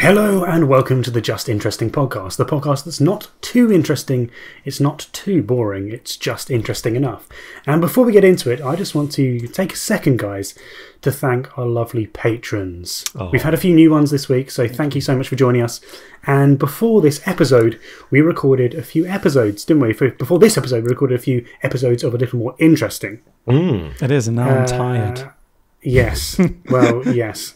Hello and welcome to the Just Interesting podcast, the podcast that's not too interesting, it's not too boring, it's just interesting enough. And before we get into it, I just want to take a second, guys, to thank our lovely patrons. We've had a few new ones this week, so thank you so much for joining us. And before this episode, we recorded a few episodes, didn't we? Before this episode, we recorded a few episodes of a little more interesting. It is, and now I'm tired. Yes, well, yes.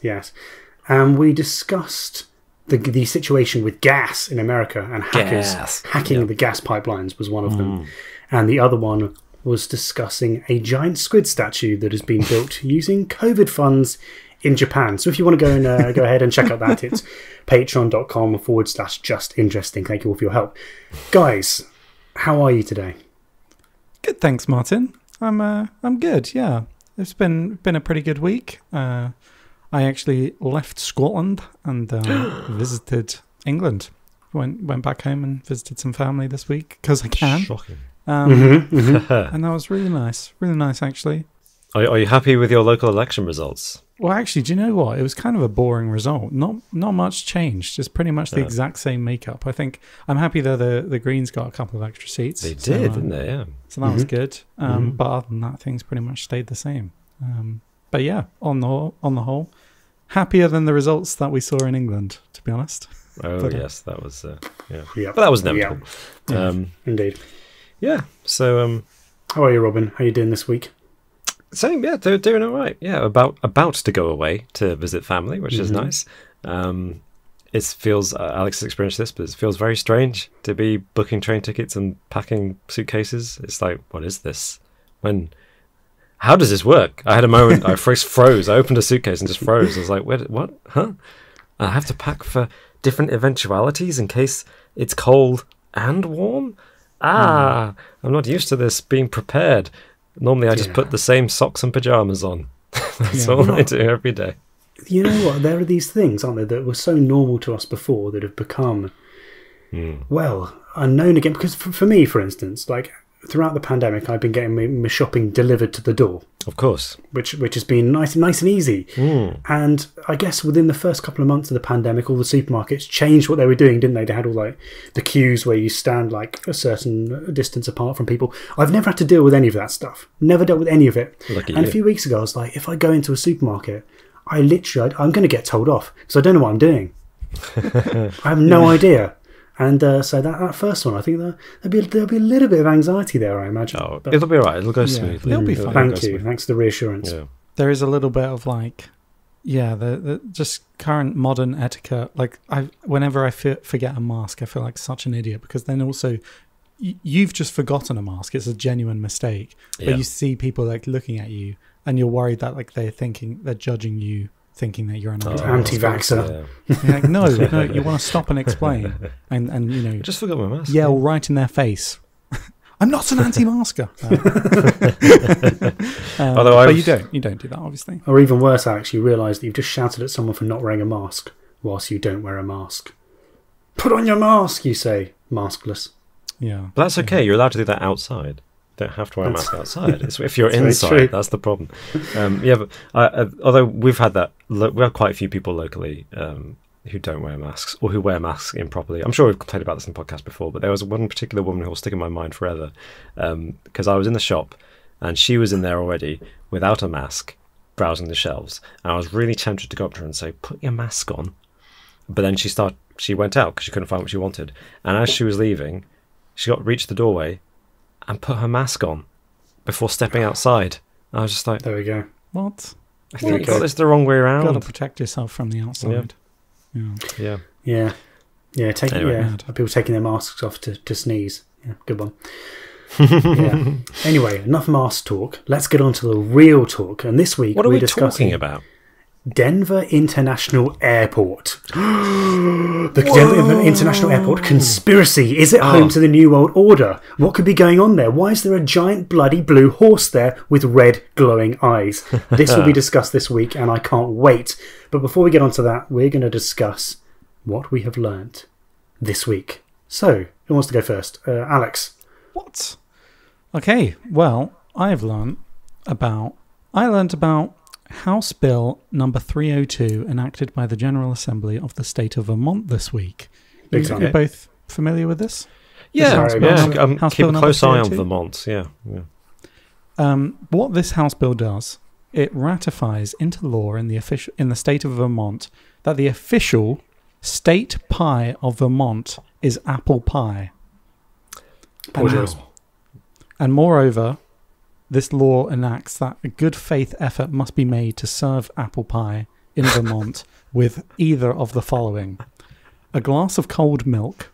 And we discussed the situation with gas in America and hackers hacking the gas pipelines was one of them. And the other one was discussing a giant squid statue that has been built using COVID funds in Japan. So if you want to go and go ahead and check out that, it's patreon.com/justinteresting. Thank you all for your help. Guys, how are you today? Good, thanks, Martin. I'm good, yeah. It's been a pretty good week. I actually left Scotland and visited England. Went back home and visited some family this week because I can. Shocking. And that was really nice. Really nice, actually. Are you happy with your local election results? Well, actually, do you know what? It was kind of a boring result. Not much changed. It's pretty much the exact same makeup. I think I'm happy that the Greens got a couple of extra seats. They did, didn't they? Yeah. So that was good. But other than that, things pretty much stayed the same. But yeah, on the whole, happier than the results that we saw in England, to be honest. Oh, yes, that was, yeah. But that was inevitable. Yeah. Indeed. Yeah, so... how are you, Robin? How are you doing this week? Same, yeah, they're doing all right. Yeah, about to go away to visit family, which is nice. It feels, Alex has experienced this, but it feels very strange to be booking train tickets and packing suitcases. It's like, what is this? How does this work? I had a moment, I first froze. I opened a suitcase and just froze. I was like, what? Huh? I have to pack for different eventualities in case it's cold and warm? I'm not used to this being prepared. Normally I just put the same socks and pajamas on. That's all I do every day. You know what? There are these things, aren't there, that were so normal to us before that have become, well, unknown again. Because for me, for instance, like... throughout the pandemic, I've been getting my shopping delivered to the door. Of course. Which has been nice and easy. And I guess within the first couple of months of the pandemic, all the supermarkets changed what they were doing, didn't they? They had all like the queues where you stand like a certain distance apart from people. I've never had to deal with any of that stuff. Never dealt with any of it. And a few weeks ago, I was like, if I go into a supermarket, I'm going to get told off because I don't know what I'm doing. I have no idea. And so that first one, I think there'll be a little bit of anxiety there, I imagine. Oh, it'll be all right. It'll go smoothly. It'll be fine. Thank you. Thanks for the reassurance. Yeah. There is a little bit of like, the just current modern etiquette. Like, whenever I forget a mask, I feel like such an idiot because then also you've just forgotten a mask. It's a genuine mistake. But you see people like looking at you and you're worried that like they're judging you, thinking that you're an anti-vaxxer. You're like, no, you want to stop and explain, and you know, I just forgot my mask. Yell right in their face. I'm not an anti-masker. But you don't do that, obviously. Or even worse, Alex, you realise that you've just shouted at someone for not wearing a mask whilst you don't wear a mask. Put on your mask, you say, maskless. Yeah, but that's okay. You're allowed to do that outside. Don't have to wear a mask outside. It's if you're inside, that's the problem. But although we've had that, we have quite a few people locally who don't wear masks or who wear masks improperly. I'm sure we've complained about this in the podcast before, but there was one particular woman who will stick in my mind forever because I was in the shop and she was in there already without a mask, browsing the shelves, and I was really tempted to go up to her and say, "Put your mask on," but then she went out because she couldn't find what she wanted, and as she was leaving, she reached the doorway and put her mask on before stepping outside. I was just like, there we go. What? I think you got this the wrong way around. You've got to protect yourself from the outside. Yeah. People taking their masks off to sneeze. Yeah, good one. Anyway, enough mask talk. Let's get on to the real talk. And this week, what are we discussing talking about? Denver International Airport. The Denver International Airport conspiracy. Is it home to the New World Order? What could be going on there? Why is there a giant bloody blue horse there with red glowing eyes? This will be discussed this week and I can't wait. But before we get on to that, we're going to discuss what we have learnt this week. So, who wants to go first? Alex. What? Okay, well, I learned about House Bill number 302, enacted by the General Assembly of the state of Vermont this week. You're both familiar with this? Yeah, House keep Bill a close eye on 302? Vermont. Yeah. What this House Bill does, it ratifies into law in the state of Vermont that the official state pie of Vermont is apple pie. And moreover, this law enacts that a good faith effort must be made to serve apple pie in Vermont with either of the following: a glass of cold milk,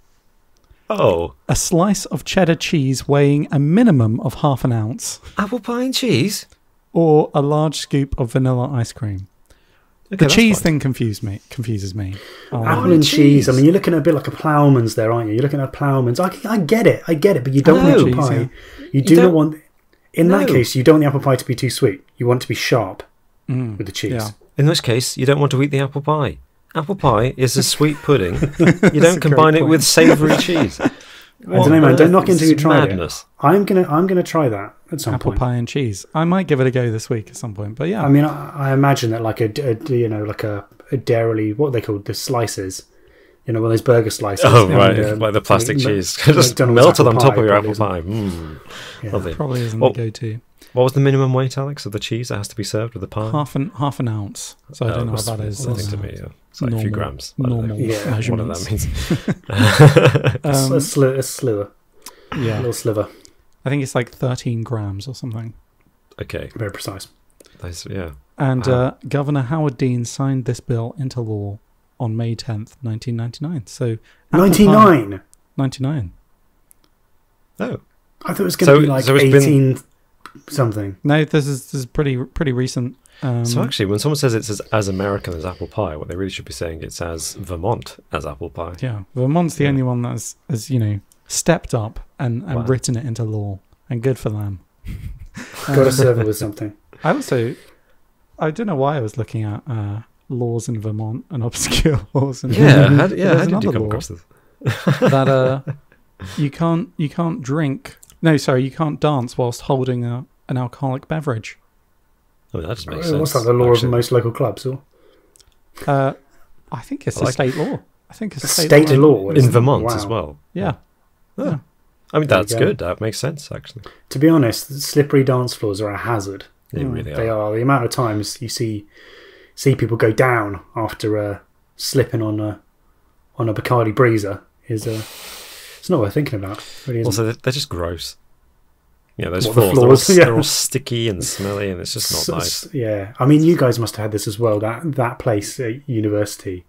a slice of cheddar cheese weighing a minimum of half an ounce, apple pie and cheese, or a large scoop of vanilla ice cream. The cheese thing confuses me. Apple and cheese. I mean, you're looking at a bit like a ploughman's there, aren't you? You're looking at a ploughman's. I get it, but you don't want apple pie. You do not want. In that case, you don't want the apple pie to be too sweet. You want it to be sharp with the cheese. Yeah. In which case, you don't want to eat the apple pie. Apple pie is a sweet pudding. You don't combine it with savoury cheese. I don't know, man. Don't knock until you try it. I'm gonna try that at some point. Apple pie and cheese. I might give it a go this week at some point. But yeah, I mean, I imagine that like a dairy, what they call the slices. You know, one of those burger slices. Oh, right, like the plastic cheese. Just melted on top of your apple pie. Lovely. Probably isn't the go-to. What was the minimum weight, Alex, of the cheese that has to be served with the pie? Half an ounce. So I don't know what that is. Nothing to me. It's like a few grams. Normal measurements. What that means. A sliver. Yeah. A little sliver. I think it's like 13 grams or something. Okay. Very precise. Yeah. And Governor Howard Dean signed this bill into law on May 10th, 1999. So 99? 99. Oh. I thought it was going to be like 18 something. No, this is pretty recent. So actually, when someone says it's as American as apple pie, what they really should be saying it's as Vermont as apple pie. Yeah, Vermont's the only one that has stepped up and written it into law, and good for them. Got to serve it with something. I don't know why I was looking at laws in Vermont and obscure laws. How did you come across this? That you can't drink. No, sorry, you can't dance whilst holding an alcoholic beverage. Oh, that just makes sense. What's that, the law of most local clubs? Or? I think it's a state law. I think it's a state law in Vermont as well. Yeah. Yeah. I mean, that's good. That makes sense, actually. To be honest, slippery dance floors are a hazard. They really are. They are. The amount of times you see people go down after slipping on a Bacardi Breezer is it's not worth thinking about. It really isn't. Also, they're just gross. Yeah, those floors. They're all sticky and smelly, and it's just not nice. Yeah, I mean, you guys must have had this as well. That place at university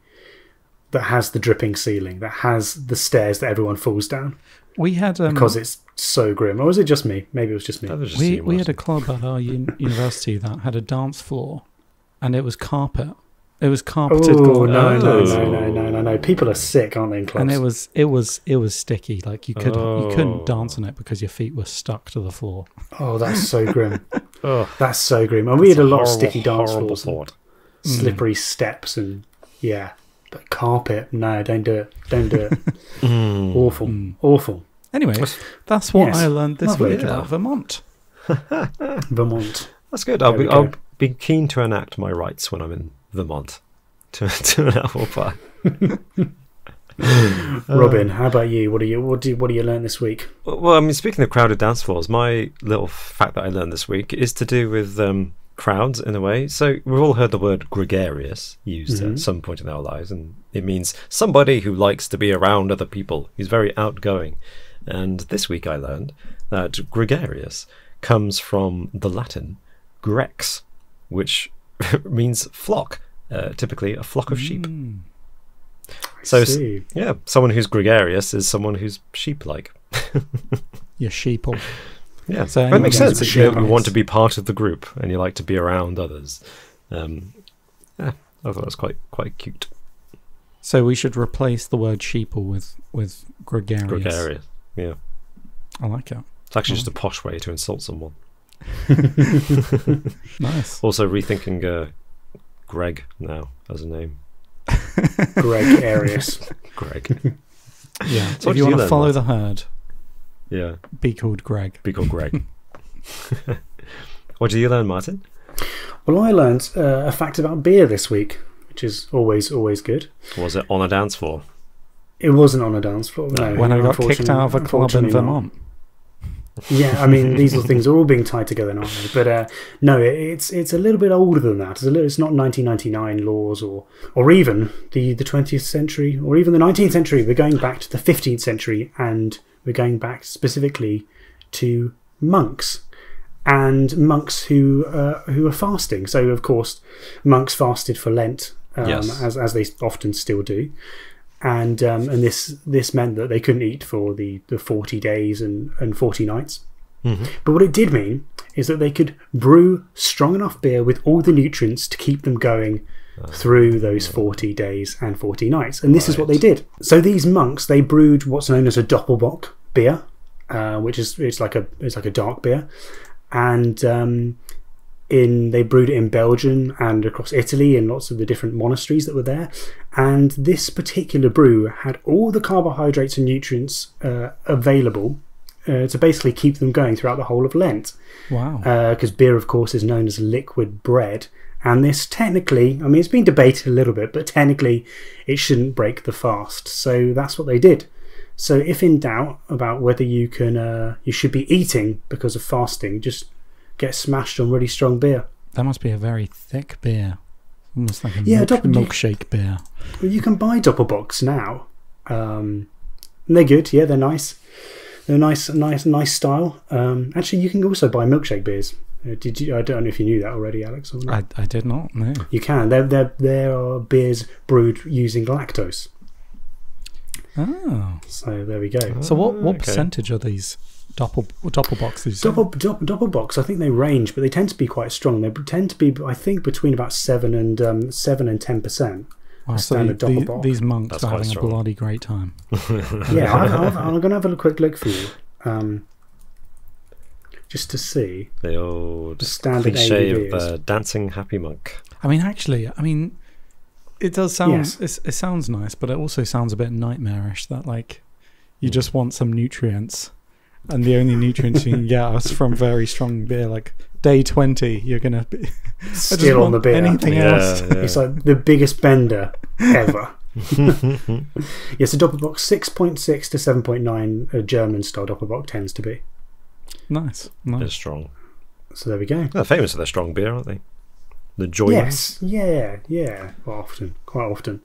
that has the dripping ceiling, that has the stairs that everyone falls down. We had because it's so grim. Or was it just me? Maybe it was just me. We had a club at our university that had a dance floor, and it was carpet. It was carpeted. Oh no! People are sick, aren't they? In clubs? And it was sticky. Like you couldn't dance on it because your feet were stuck to the floor. Oh, that's so grim. That's so grim. And we had a lot of sticky dance floors, slippery steps, and but carpet. No, don't do it. Don't do it. Awful. Anyway, that's what I learned this week about Vermont. Vermont. That's good. I'll be keen to enact my rights when I'm in Vermont to an apple pie. Robin, how about you? What do you learn this week? Well, I mean, speaking of crowded dance floors, my little fact that I learned this week is to do with crowds in a way. So we've all heard the word gregarious used at some point in our lives, and it means somebody who likes to be around other people. He's very outgoing. And this week I learned that gregarious comes from the Latin grex, which means flock, typically a flock of sheep. So someone who's gregarious is someone who's sheep-like. You're sheeple. Yeah, so that makes sense. You want to be part of the group and you like to be around others. I thought it was quite cute. So we should replace the word sheeple with gregarious. Gregarious, yeah. I like it. It's actually just a posh way to insult someone. Nice. Also rethinking Greg now as a name. Gregarious. Greg. Yeah. So if you want to follow the herd, be called Greg. Be called Greg. What did you learn, Martin? Well, I learned a fact about beer this week, which is always good. Was it on a dance floor? It wasn't on a dance floor. No, when I got kicked out of a club in Vermont. Yeah, I mean, these things are all being tied together now. But no, it's a little bit older than that. It's not 1999 laws or even the 20th century or even the 19th century. We're going back to the 15th century, and we're going back specifically to monks. And monks who are fasting. So, of course, monks fasted for Lent, as they often still do. And this meant that they couldn't eat for the 40 days and 40 nights. Mm-hmm. But what it did mean is that they could brew strong enough beer with all the nutrients to keep them going through those 40 days and 40 nights. And this is what they did. So these monks, they brewed what's known as a doppelbock beer, which is it's like a dark beer. And they brewed it in Belgium and across Italy in lots of the different monasteries that were there. And this particular brew had all the carbohydrates and nutrients available to basically keep them going throughout the whole of Lent. Wow. Because beer, of course, is known as liquid bread. And this technically, I mean, it's been debated a little bit, but technically it shouldn't break the fast. So that's what they did. So if in doubt about whether you should be eating because of fasting, just get smashed on really strong beer. That must be a very thick beer. Almost like a milkshake beer. Well, you can buy doppelbocks now. They're good, yeah, they're nice. They're nice style. Actually, you can also buy milkshake beers. I don't know if you knew that already, Alex. Or not. I did not, no. You can. There are beers brewed using lactose. Oh. So there we go. So what percentage are these doppelbocks? Doppelbocks, I think they range, but they tend to be quite strong. They tend to be, I think, between about 7 and 10%. Wow, so these monks are having a bloody great time. Yeah, I'm going to have a quick look for you, just to see the old standard cliche of dancing happy monk. I mean, it does sound. Yes. It sounds nice, but it also sounds a bit nightmarish. That like you just want some nutrients, and the only nutrients you can get is from very strong beer. Like day 20, you're gonna be still on the beer. Anything else? Yeah. It's like the biggest bender ever. Yes, a doppelbock 6.6 to 7.9. A German style doppelbock tends to be nice. They're strong. So there we go. They're famous for their strong beer, aren't they? The joints. Yes, yeah, quite often.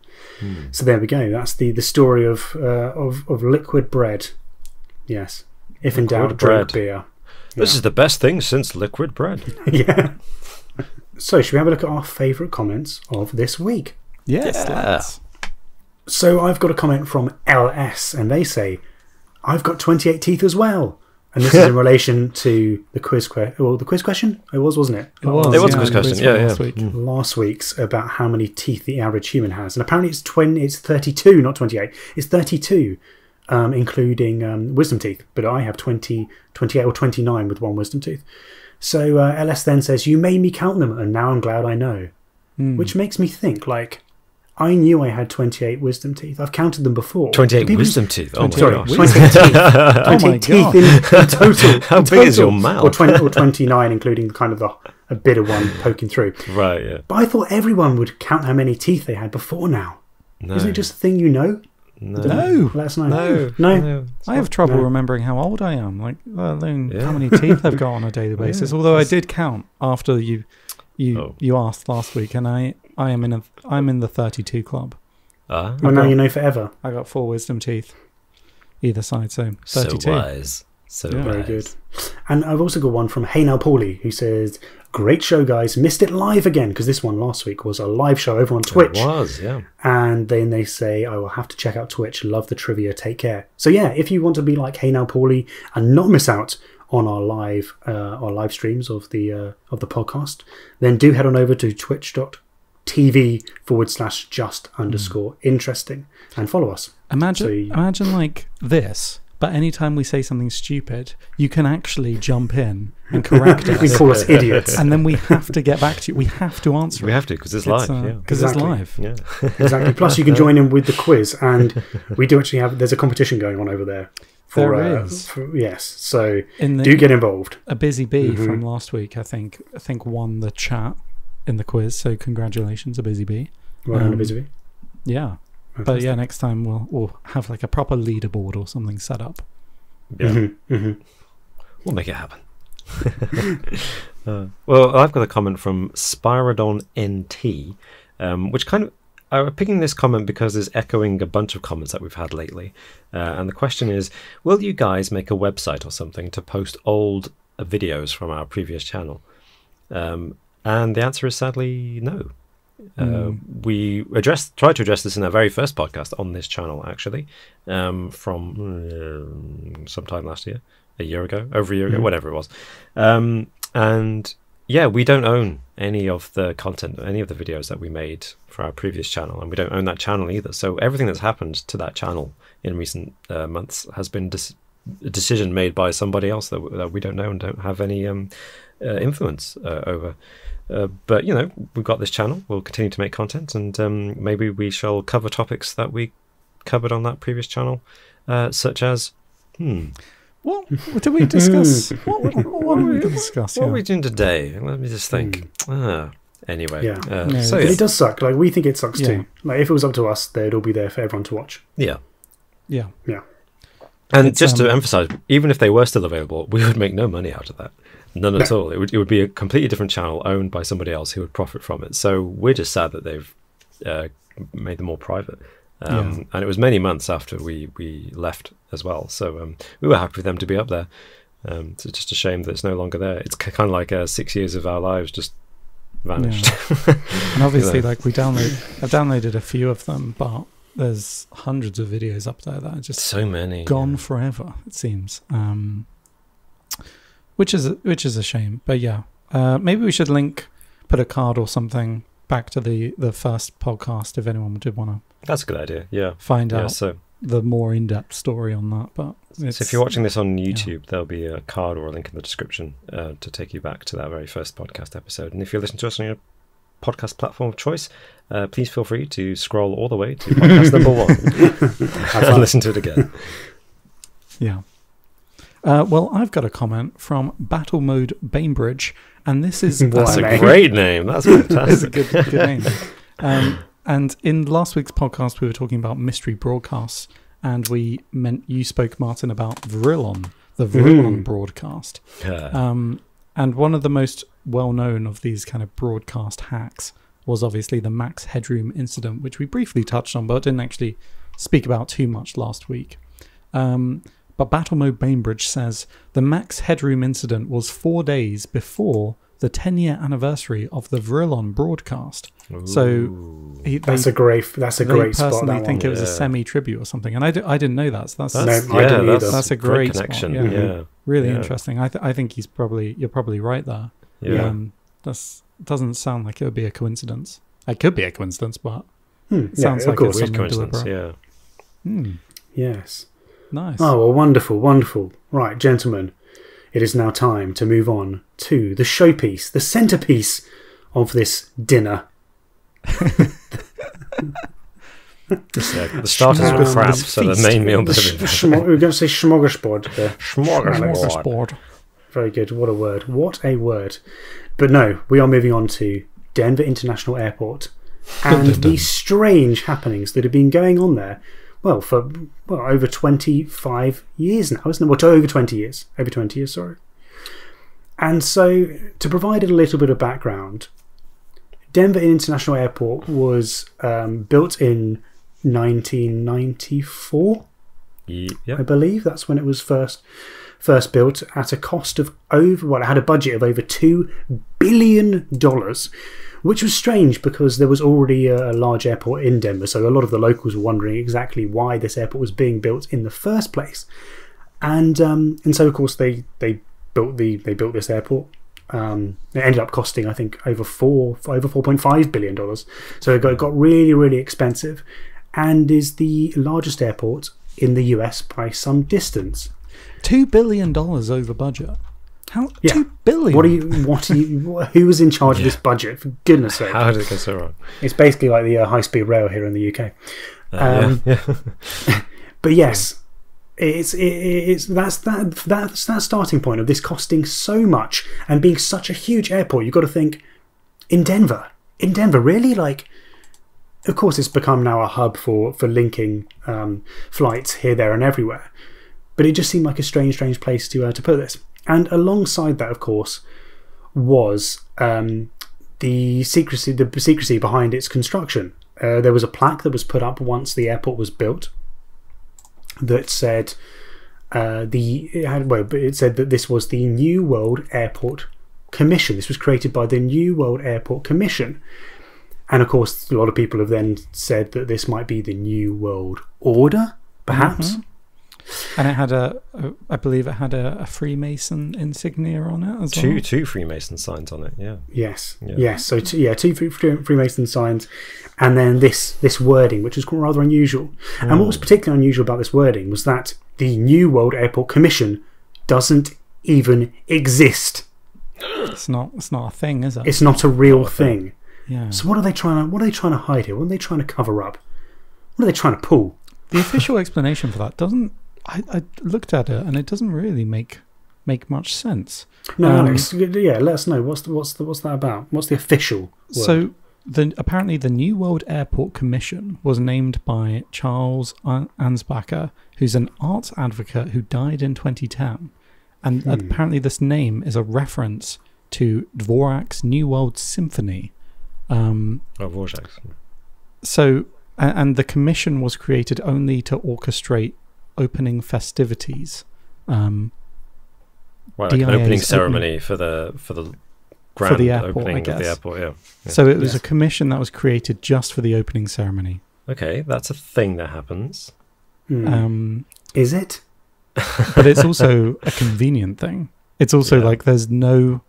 So there we go. That's the story of liquid bread. Yes, if in doubt, drink beer. This is the best thing since liquid bread. Yeah. So, should we have a look at our favourite comments of this week? Yes. Let's. So I've got a comment from LS, and they say, "I've got 28 teeth as well." And this is in relation to the quiz question. It was, wasn't it? It was a quiz question. Yeah. Last week's about how many teeth the average human has, and apparently it's 32, not 28. It's 32, including wisdom teeth. But I have 28 or 29 with one wisdom tooth. So LS then says, "You made me count them, and now I'm glad I know." Which makes me think, like, I knew I had 28 wisdom teeth. I've counted them before. 28 wisdom teeth? Oh, my gosh. 28 teeth. 28 teeth in total. How big is your mouth? Or 29, including kind of a bitter one poking through. Right, yeah. But I thought everyone would count how many teeth they had before now. No. Isn't it just a thing you know? No. Let us know. No. I have trouble remembering how old I am. Like, how many teeth I've got on a daily basis. Although I did count after you asked last week, and I'm in the 32 club. Well, now you know forever. I got 4 wisdom teeth either side, so 32. So wise. Very good. And I've also got one from Hey Now Paulie, who says, "Great show, guys. Missed it live again," because this one last week was a live show over on Twitch. It was, yeah. And then they say, "I will have to check out Twitch. Love the trivia. Take care." So yeah, if you want to be like Hey Now Paulie and not miss out on our live streams of the podcast, then do head on over to twitch.tv/just_interesting and follow us. Imagine like this, but anytime we say something stupid, you can actually jump in and correct us. We call us idiots. And then we have to get back to you. We have to answer We have to, because it's live. Because it's live. Yeah. Exactly. Plus, you can join in with the quiz, and we do actually there's a competition going on over there. There is. Yes. So do get involved. A busy bee from last week, I think won the chat in the quiz, so congratulations, a busy bee. Well done, Busy Bee. Yeah. Fantastic. But yeah, next time we'll have like a proper leaderboard or something set up. Yeah. Mm-hmm. We'll make it happen. Well, I've got a comment from Spyrodon NT, which kind of, I'm picking this comment because it's echoing a bunch of comments that we've had lately. And the question is, will you guys make a website or something to post old videos from our previous channel? And the answer is sadly no. We tried to address this in our very first podcast on this channel, actually, from sometime last year, a year ago, over a year ago, whatever it was. And yeah, we don't own any of the content, any of the videos that we made for our previous channel, and we don't own that channel either. So everything that's happened to that channel in recent months has been a decision made by somebody else that we don't know and don't have any influence over. But, you know, we've got this channel. We'll continue to make content, and maybe we shall cover topics that we covered on that previous channel, such as... What did we discuss? What did we discuss? What are we doing today? Let me just think. Anyway. Yeah. So It does suck. Like, we think it sucks too. Like, if it was up to us, they'd all be there for everyone to watch. Yeah. Yeah. And It's, just to emphasize, even if they were still available, we would make no money out of that. None at all. It would be a completely different channel owned by somebody else who would profit from it. So we're just sad that they've made them more private. And it was many months after we left as well. So we were happy for them to be up there. It's just a shame that it's no longer there. It's kind of like 6 years of our lives just vanished. Yeah. And obviously, like I've downloaded a few of them, but there's hundreds of videos up there that are just so many gone forever, it seems. Which is a shame. But yeah, maybe we should put a card or something back to the first podcast if anyone did want to. That's a good idea. Yeah, find out so the more in-depth story on that. But so if you're watching this on YouTube, there'll be a card or a link in the description to take you back to that very first podcast episode. And if you're listening to us on your podcast platform of choice, please feel free to scroll all the way to podcast number 1 and listen to it again. Yeah. Well, I've got a comment from Battle Mode Bainbridge, and this is that's a great name. That's fantastic. It's a good name. And in last week's podcast, we were talking about mystery broadcasts, and you spoke, Martin, about Vrillon, the Vrillon broadcast. And one of the most well-known of these kind of broadcast hacks was obviously the Max Headroom incident, which we briefly touched on, but didn't actually speak about too much last week. But Battle Mode Bainbridge says the Max Headroom incident was 4 days before the 10-year anniversary of the Vrillon broadcast. Ooh. So that's a great spot. They personally think it was a semi-tribute or something, and I didn't know that. So that's a great connection. Spot. Yeah. Really interesting. I think you're probably right there. Yeah. That doesn't sound like it would be a coincidence. It could be a coincidence, but it sounds like it's something coincidence. deliberate. Yeah. Yes. Nice. Oh, well, wonderful, wonderful. Right, gentlemen, it is now time to move on to the showpiece, the centerpiece of this dinner. The starters were crap, so the main meal was we're going to say smorgasbord. Smorgasbord. Very good. What a word. What a word. But no, we are moving on to Denver International Airport and the strange happenings that have been going on there. For over 25 years now, isn't it? Well, over 20 years. Over 20 years, sorry. And so, to provide a little bit of background, Denver International Airport was built in 1994, I believe. That's when it was first built at a cost of it had a budget of over $2 billion, which was strange because there was already a large airport in Denver, so a lot of the locals were wondering exactly why this airport was being built in the first place. And so of course they built this airport. It ended up costing, I think, over $4.5 billion. So it got really, really expensive, and is the largest airport in the US by some distance. $2 billion over budget. How? Yeah. $2 billion? Who was in charge of this budget, for goodness sake? How did it go so wrong? It's basically like the high-speed rail here in the UK. But yes, that's that starting point of this costing so much and being such a huge airport. You've got to think, in Denver. In Denver, really? Like, of course, it's become now a hub for linking flights here, there, and everywhere. But it just seemed like a strange place to put this. And alongside that, of course, was the secrecy behind its construction. There was a plaque that was put up once the airport was built that said it said that this was the New World Airport Commission. This was created by the New World Airport Commission. And of course, a lot of people have then said that this might be the New World Order, perhaps. Mm-hmm. And it had I believe it had a Freemason insignia on it as well. Two Freemason signs on it, yeah. Yes. So two Freemason signs, and then this wording, which was rather unusual. And what was particularly unusual about this wording was that the New World Airport Commission doesn't even exist. It's not a thing, is it? It's not a real thing. Yeah. So what are they trying to hide here? What are they trying to cover up? What are they trying to pull? The official explanation for that doesn't. I looked at it and it doesn't really make much sense. No, Alex, let us know what's that about? What's the official word? So apparently the New World Airport Commission was named by Charles Ansbacher, who's an arts advocate who died in 2010, and apparently this name is a reference to Dvorak's New World Symphony. Dvorak's. So, and the commission was created only to orchestrate opening festivities. Like an opening ceremony for the grand airport, opening I guess. Of the airport, yeah. So it was a commission that was created just for the opening ceremony. Okay, that's a thing that happens. Is it? But it's also a convenient thing. It's also like there's no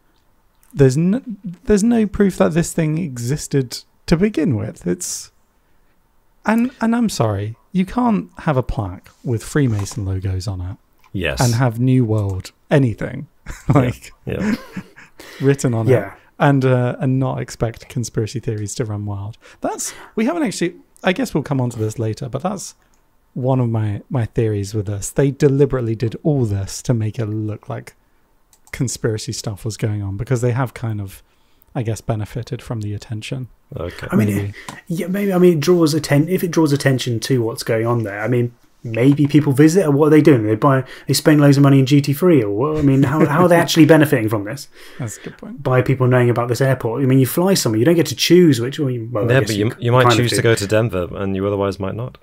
proof that this thing existed to begin with. And I'm sorry, you can't have a plaque with Freemason logos on it. Yes. And have New World anything written on it, and not expect conspiracy theories to run wild. We haven't actually. I guess we'll come on to this later, but that's one of my theories with this. They deliberately did all this to make it look like conspiracy stuff was going on because they have kind of, I guess, benefited from the attention. Okay. I mean, maybe. I mean, if it draws attention to what's going on there. I mean, maybe people visit, or what are they doing? They spend loads of money in duty free, or what? I mean, how are they actually benefiting from this? That's a good point. By people knowing about this airport. I mean, you fly somewhere, you don't get to choose which. But you might choose to go to Denver, and you otherwise might not.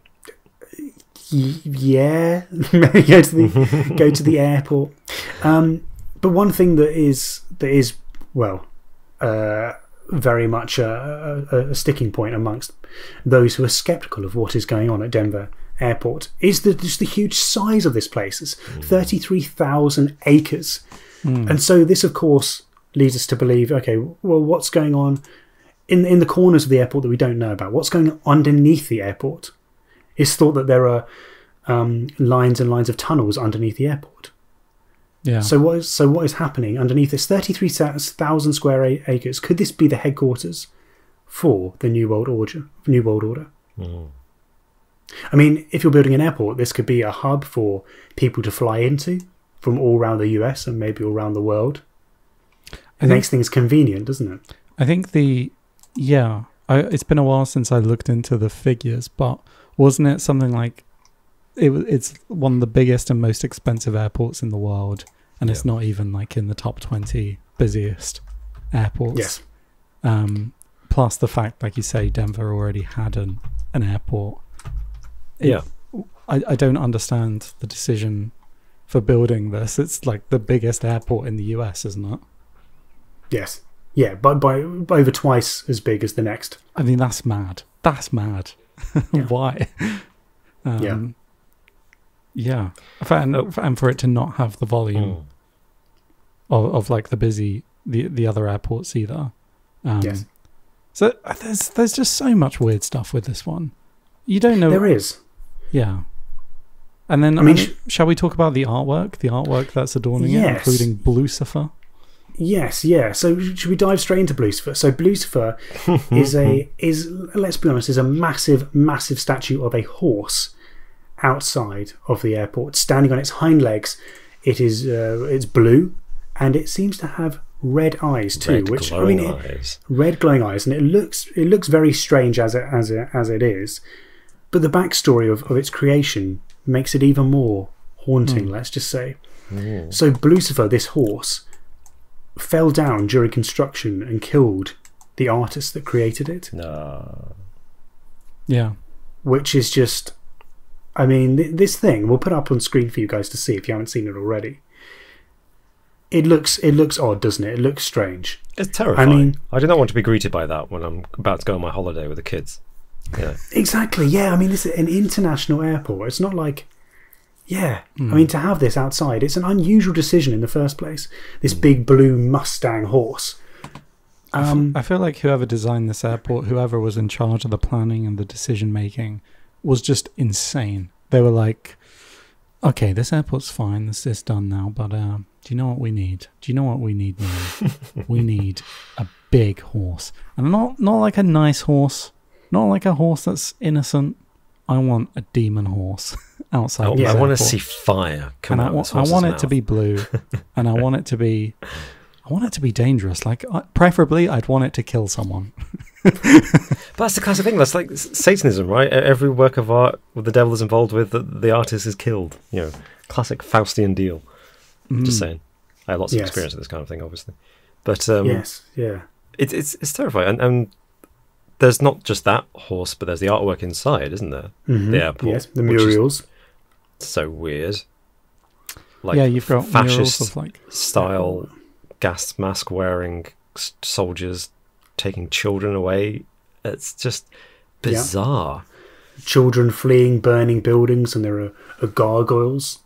Yeah, maybe go to the airport. But one thing that is very much a sticking point amongst those who are sceptical of what is going on at Denver Airport is just the huge size of this place. It's 33,000 acres. And so this, of course, leads us to believe, okay, well, what's going on in the corners of the airport that we don't know about? What's going on underneath the airport? It's thought that there are lines and lines of tunnels underneath the airport. Yeah. So what is happening underneath this 33,000 square acres? Could this be the headquarters for the New World Order? I mean, if you're building an airport, this could be a hub for people to fly into from all around the US and maybe all around the world. It makes things convenient, doesn't it? I think it's been a while since I looked into the figures, but wasn't it something like it's one of the biggest and most expensive airports in the world, and it's not even like in the top 20 busiest airports. Yes. Plus the fact, like you say, Denver already had an airport. I don't understand the decision for building this. It's like the biggest airport in the US, isn't it? Yes. Yeah, but by over twice as big as the next. I mean, that's mad. Why? Yeah, and for it to not have the volume of like the other airports either. Yes. So there's just so much weird stuff with this one. You don't know. There is. Yeah. And then, shall we talk about the artwork? The artwork that's adorning it, including Blucifer. Yes, yeah. So should we dive straight into Blucifer? So Blucifer is let's be honest, is a massive, massive statue of a horse outside of the airport, standing on its hind legs. It is it's blue, and it seems to have red eyes too, red glowing eyes, and it looks very strange as it is, but the backstory of its creation makes it even more haunting. Let's just say. So Lucifer, this horse, fell down during construction and killed the artist that created it. No. Yeah. Which is just, I mean, this thing, we'll put it up on screen for you guys to see if you haven't seen it already. It looks odd, doesn't it? It looks strange. It's terrifying. I mean, I do not want to be greeted by that when I'm about to go on my holiday with the kids. Yeah. Exactly, yeah. I mean, this is an international airport. It's not like, I mean, to have this outside, it's an unusual decision in the first place. This big blue Mustang horse. I feel like whoever designed this airport, whoever was in charge of the planning and the decision making, was just insane. They were like, okay, this airport's fine, this is done now, but do you know what we need? Do you know what we need now? We need a big horse. And not like a nice horse, not like a horse that's innocent. I want a demon horse outside. I want to see fire come out. I want it to be blue, and I want it to be dangerous. Like, preferably, I'd want it to kill someone. But that's the classic thing. That's like Satanism, right? Every work of art with the devil is involved with, the artist is killed. You know, classic Faustian deal. Just saying. I have lots of experience with this kind of thing, obviously. But it's terrifying. And there's not just that horse, but there's the artwork inside, isn't there? The airport. Yes, the murals. So weird. Like, you've got fascist of like style gas mask wearing soldiers taking children away. It's just bizarre. Children fleeing burning buildings, and there are gargoyles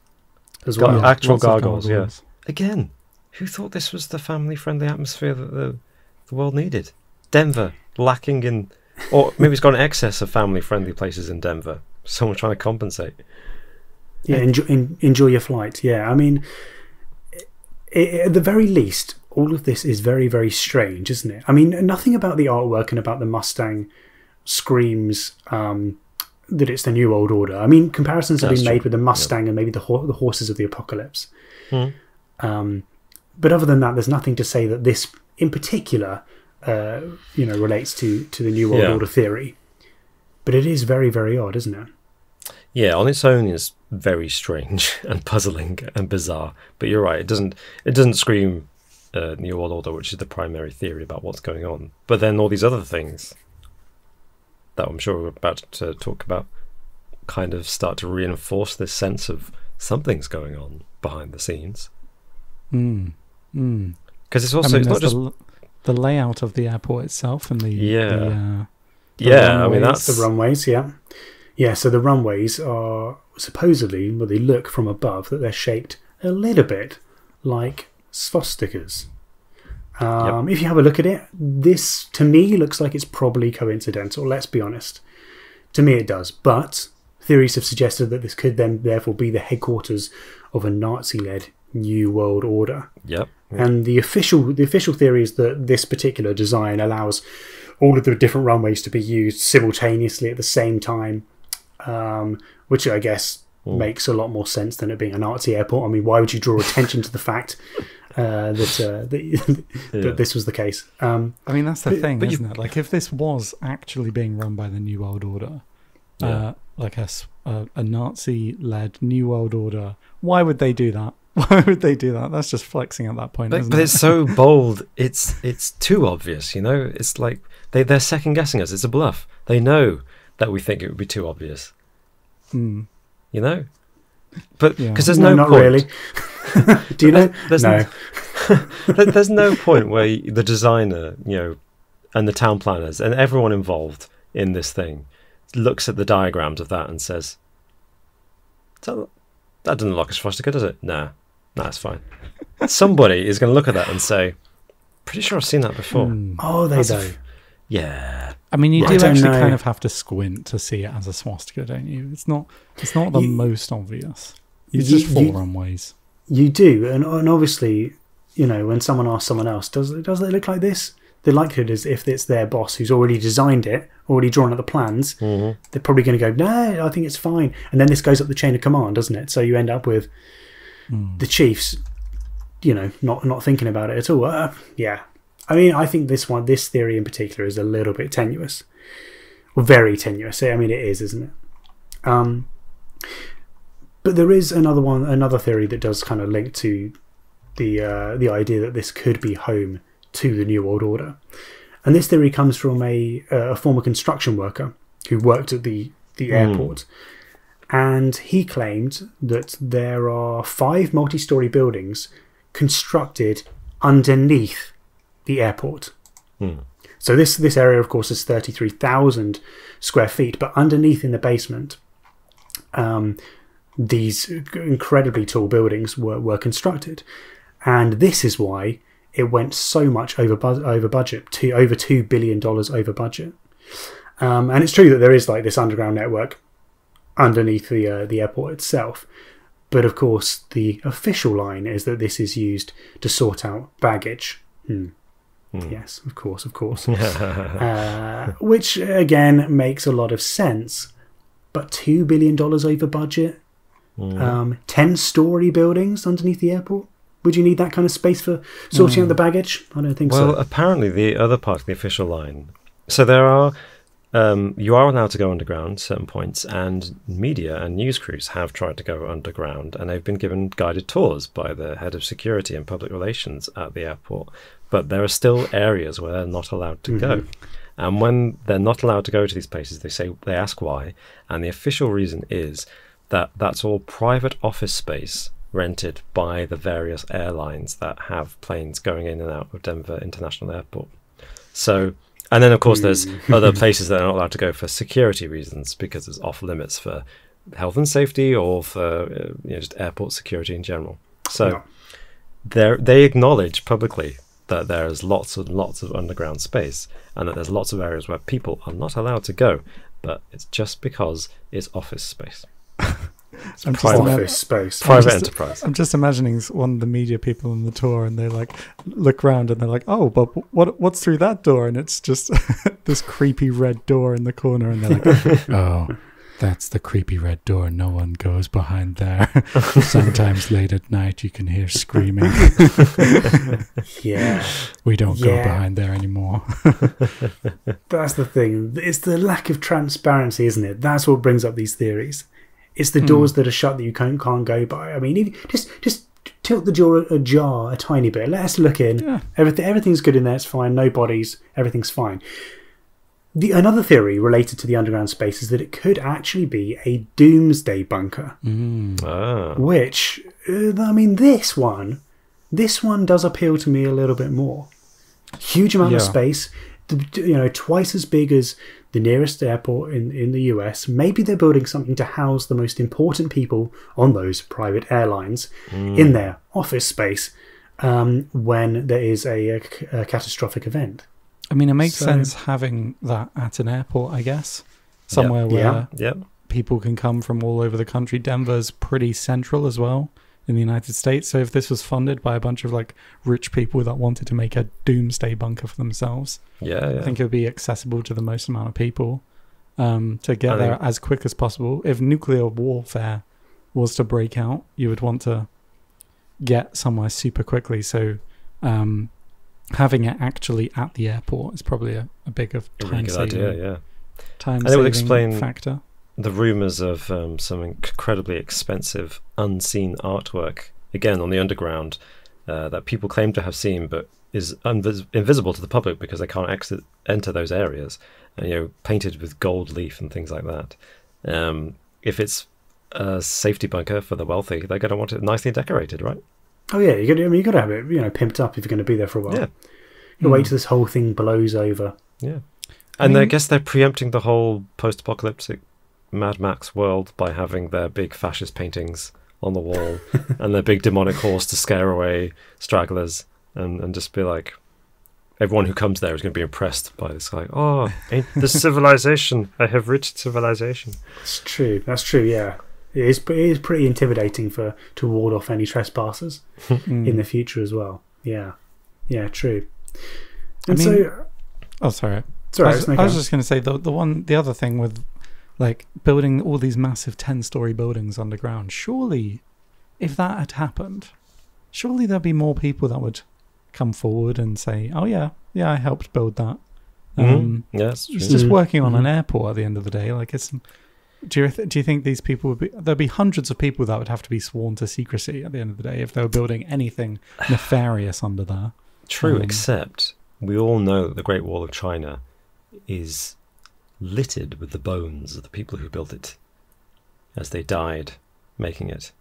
as well. Actual gargoyles, yes. Again, who thought this was the family-friendly atmosphere that the world needed? Denver, lacking in... Or maybe it's got an excess of family-friendly places in Denver. Someone trying to compensate. Yeah, enjoy your flight. Yeah, I mean... at the very least, all of this is very, very strange, isn't it? I mean, nothing about the artwork and about the Mustang screams that it's the New World Order. I mean, comparisons have been made with the Mustang and maybe the horses of the apocalypse. But other than that, there's nothing to say that this, in particular, relates to the New World Order theory. But it is very, very odd, isn't it? Yeah, on its own is very strange and puzzling and bizarre. But you're right, it doesn't scream New World Order, which is the primary theory about what's going on. But then all these other things that I'm sure we're about to talk about kind of start to reinforce this sense of something's going on behind the scenes. Because it's also, it's not just the layout of the airport itself and the runways. I mean, that's the runways. Yeah, so the runways are supposedly, well, they look from above that they're shaped a little bit like swastikas. If you have a look at it, this to me looks like it's probably coincidental, let's be honest. To me it does, but theories have suggested that this could then therefore be the headquarters of a Nazi-led New World Order. And the official theory is that this particular design allows all of the different runways to be used simultaneously at the same time, which I guess makes a lot more sense than it being a Nazi airport. I mean, why would you draw attention to the fact that this was the case? I mean, that's the thing, isn't it? Like, if this was actually being run by the New World Order, like a Nazi-led New World Order, why would they do that? Why would they do that? That's just flexing at that point, isn't it? But it's so bold. It's too obvious, you know? It's like they're second-guessing us. It's a bluff. They know that we think it would be too obvious. You know? But because there's no not point. Really. Do you know? There's no point where the designer, and the town planners and everyone involved in this thing looks at the diagrams of that and says, that doesn't look like a swastika, does it? Nah, it's fine. Somebody is going to look at that and say, pretty sure I've seen that before. Oh, they do. Yeah. I mean, you do actually kind of have to squint to see it as a swastika, don't you? It's not the most obvious. It's just four runways. You do, and obviously, when someone asks someone else, does it look like this? The likelihood is if it's their boss who's already designed it, already drawn up the plans, they're probably going to go, no, I think it's fine. And then this goes up the chain of command, doesn't it? So you end up with the chiefs not thinking about it at all. Yeah. I mean, I think this theory in particular is a little bit tenuous. Well, very tenuous. I mean, it is, isn't it? But there is another theory that does kind of link to the idea that this could be home to the New World Order. And this theory comes from a former construction worker who worked at the airport. And he claimed that there are 5 multi-story buildings constructed underneath the airport. So this area, of course, is 33,000 square feet, but underneath in the basement, these incredibly tall buildings were constructed. And this is why it went so much over budget, to over $2 billion over budget. And it's true that there is like this underground network underneath the airport itself. But of course, the official line is that this is used to sort out baggage. Yes, of course. Which, again, makes a lot of sense. But $2 billion over budget? 10-story buildings underneath the airport? Would you need that kind of space for sorting out the baggage? I don't think so. Well, apparently the other part of the official line... So there are... you are allowed to go underground certain points, and media and news crews have tried to go underground, and they've been given guided tours by the head of security and public relations at the airport. But there are still areas where they're not allowed to go. And when they're not allowed to go to these places, they ask why. And the official reason is that that's all private office space rented by the various airlines that have planes going in and out of Denver International Airport. So, and then of course there's other places that are not allowed to go for security reasons, because it's off limits for health and safety, or for just airport security in general. So they acknowledge publicly that there's lots and lots of underground space, and that there's lots of areas where people are not allowed to go, but it's just because it's office space. Private enterprise. I'm just imagining one of the media people on the tour, and they like look around and they're like, "Oh, but what's through that door?" And it's just this creepy red door in the corner, and they're like, "Oh, that's the creepy red door. No one goes behind there. Sometimes late at night you can hear screaming." Yeah, we don't go behind there anymore. That's the thing. It's the lack of transparency, isn't it? That's what brings up these theories. It's the doors that are shut that you can't go by. I mean, just tilt the door ajar a tiny bit. Let us look in. Yeah. Everything's good in there. It's fine. No bodies. Everything's fine. Another theory related to the underground space is that it could actually be a doomsday bunker. Which, I mean, this one does appeal to me a little bit more. Huge amount of space. Twice as big as the nearest airport in the US. Maybe they're building something to house the most important people on those private airlines in their office space when there is a catastrophic event. I mean, it makes sense having that at an airport, I guess. Somewhere where people can come from all over the country. Denver's pretty central as well in the United States. So if this was funded by a bunch of like rich people that wanted to make a doomsday bunker for themselves, I think it would be accessible to the most amount of people to get there as quick as possible. If nuclear warfare was to break out, you would want to get somewhere super quickly. So having it actually at the airport is probably a bigger time-saving factor. The rumours of some incredibly expensive unseen artwork, again on the underground, that people claim to have seen but is invisible to the public because they can't enter those areas, and painted with gold leaf and things like that. If it's a safety bunker for the wealthy, they're going to want it nicely decorated, right? Oh yeah, you got to have it pimped up if you're going to be there for a while. Yeah, you wait till this whole thing blows over. Yeah, and I guess they're preempting the whole post-apocalyptic Mad Max world by having their big fascist paintings on the wall and their big demonic horse to scare away stragglers, and just be like, everyone who comes there is going to be impressed by this, like, oh, ain't this civilization? I have reached civilization. That's true, yeah. It is pretty intimidating to ward off any trespassers in the future as well. Yeah, true. And sorry. I was just going to say the other thing with like building all these massive 10-story buildings underground. Surely, if that had happened, surely there'll be more people that would come forward and say, "Oh yeah, I helped build that." Yes, it's just working on an airport at the end of the day. Like, do you think these people would be? There'd be hundreds of people that would have to be sworn to secrecy at the end of the day if they were building anything nefarious under there. True, except we all know that the Great Wall of China is littered with the bones of the people who built it as they died making it.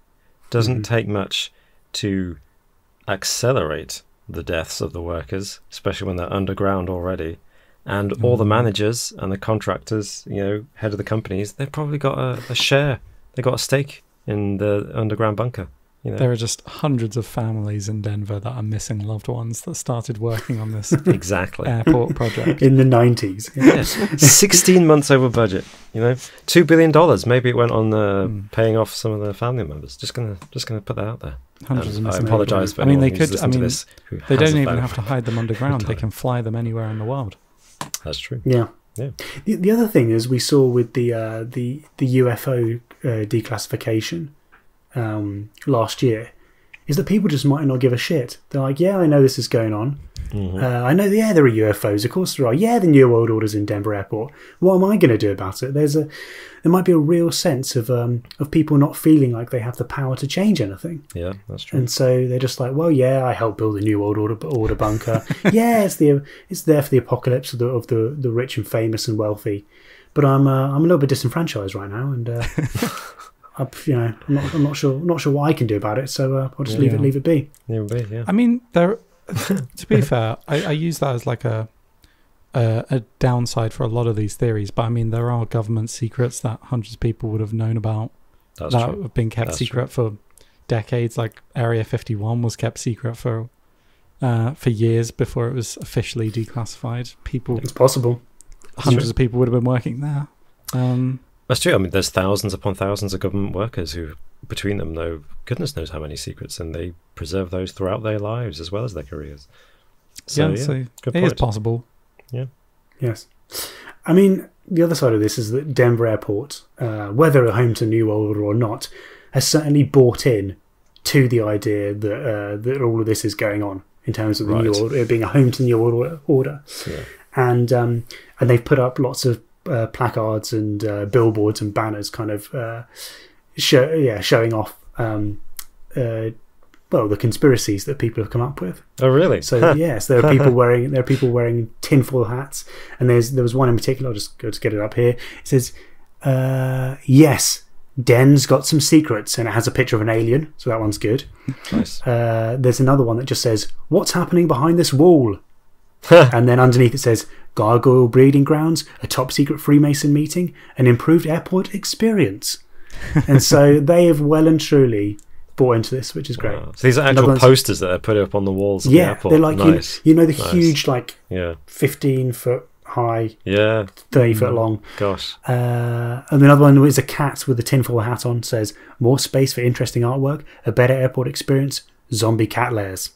Doesn't take much to accelerate the deaths of the workers, especially when they're underground already. And all the managers and the contractors, head of the companies, they've probably got a share. They got a stake in the underground bunker. There are just hundreds of families in Denver that are missing loved ones that started working on this airport project in the 90s. Yes, 16 months over budget. $2 billion. Maybe it went on paying off some of the family members. Just gonna put that out there. Hundreds of I apologise for they anyone who's listened to this who they don't even phone. have to hide them underground. They can fly them anywhere in the world. That's true. Yeah. The other thing is we saw with the UFO declassification last year is that people just might not give a shit. They're like, yeah, I know this is going on. I know, there are UFOs. Of course there are. Yeah, the New World Order's in Denver Airport. What am I going to do about it? There might be a real sense of people not feeling like they have the power to change anything. Yeah, that's true. And so they're just like, well, yeah, I helped build the New World Order bunker. Yeah, it's there for the apocalypse of the rich and famous and wealthy. But I'm a little bit disenfranchised right now, and I'm not sure what I can do about it. So I'll just leave it be. Yeah. I mean, to be fair, I use that as like a downside for a lot of these theories. But I mean, there are government secrets that hundreds of people would have known about that have been kept secret for decades. Like Area 51 was kept secret for years before it was officially declassified. It's possible. Hundreds of people would have been working there. That's true. I mean, there's thousands upon thousands of government workers who, between them, know goodness knows how many secrets, and they preserve those throughout their lives as well as their careers. So, so good it point. is possible. Yeah. Yes. I mean, the other side of this is that Denver Airport, whether a home to New World Order or not, has certainly bought in to the idea that all of this is going on in terms of the New World Order, being a home to the New World Order. Yeah. And they've put up lots of placards and billboards and banners, kind of showing off the conspiracies that people have come up with. Oh, really? So yes, there are people wearing tinfoil hats, and there was one in particular. I'll just get it up here. It says, "Yes, Den's got some secrets," and it has a picture of an alien, so that one's good. Nice. There's another one that just says, "What's happening behind this wall?" And then underneath it says, "Gargoyle breeding grounds, a top secret Freemason meeting, an improved airport experience." And so they have well and truly bought into this, which is great. Wow. So these are actual posters that are put up on the walls of the airport. They're like, nice. the huge, 15-foot high, 30-foot long. Gosh. And another one is a cat with a tinfoil hat on, says, "More space for interesting artwork, a better airport experience, zombie cat lairs."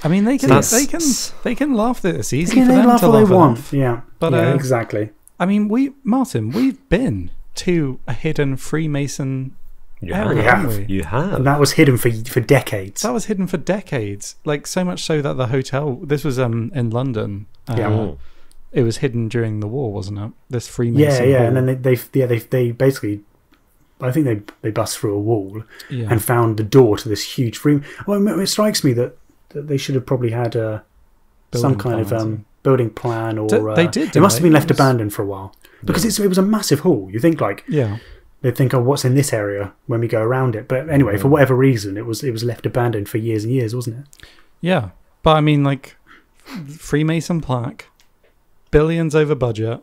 I mean, they can laugh that it's easy for them laugh to all laugh they want. Enough. Yeah, but exactly. I mean, we've been to a hidden Freemason area, haven't we? You have. And that was hidden for decades. That was hidden for decades. Like, so much so that the hotel, this was in London. It was hidden during the war, wasn't it? This Freemason hall. And then they basically, I think they bust through a wall and found the door to this huge Well, it strikes me that they should have probably had some kind of building plan, or they did. It must have been left abandoned for a while because it was a massive hall. You think they'd think, "Oh, what's in this area?" when we go around it. But anyway, for whatever reason, it was left abandoned for years and years, wasn't it? Yeah, but I mean, like, Freemason plaque, billions over budget,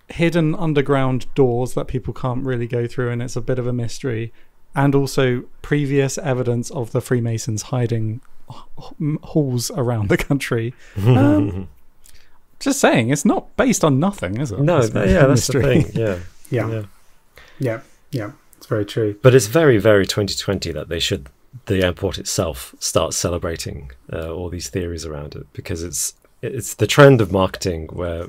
hidden underground doors that people can't really go through, and it's a bit of a mystery, and also previous evidence of the Freemasons hiding halls around the country. Just saying, it's not based on nothing, is it? No, that's the thing. Yeah, it's very true. But it's very, very 2020 that the airport itself starts celebrating all these theories around it, because it's the trend of marketing where,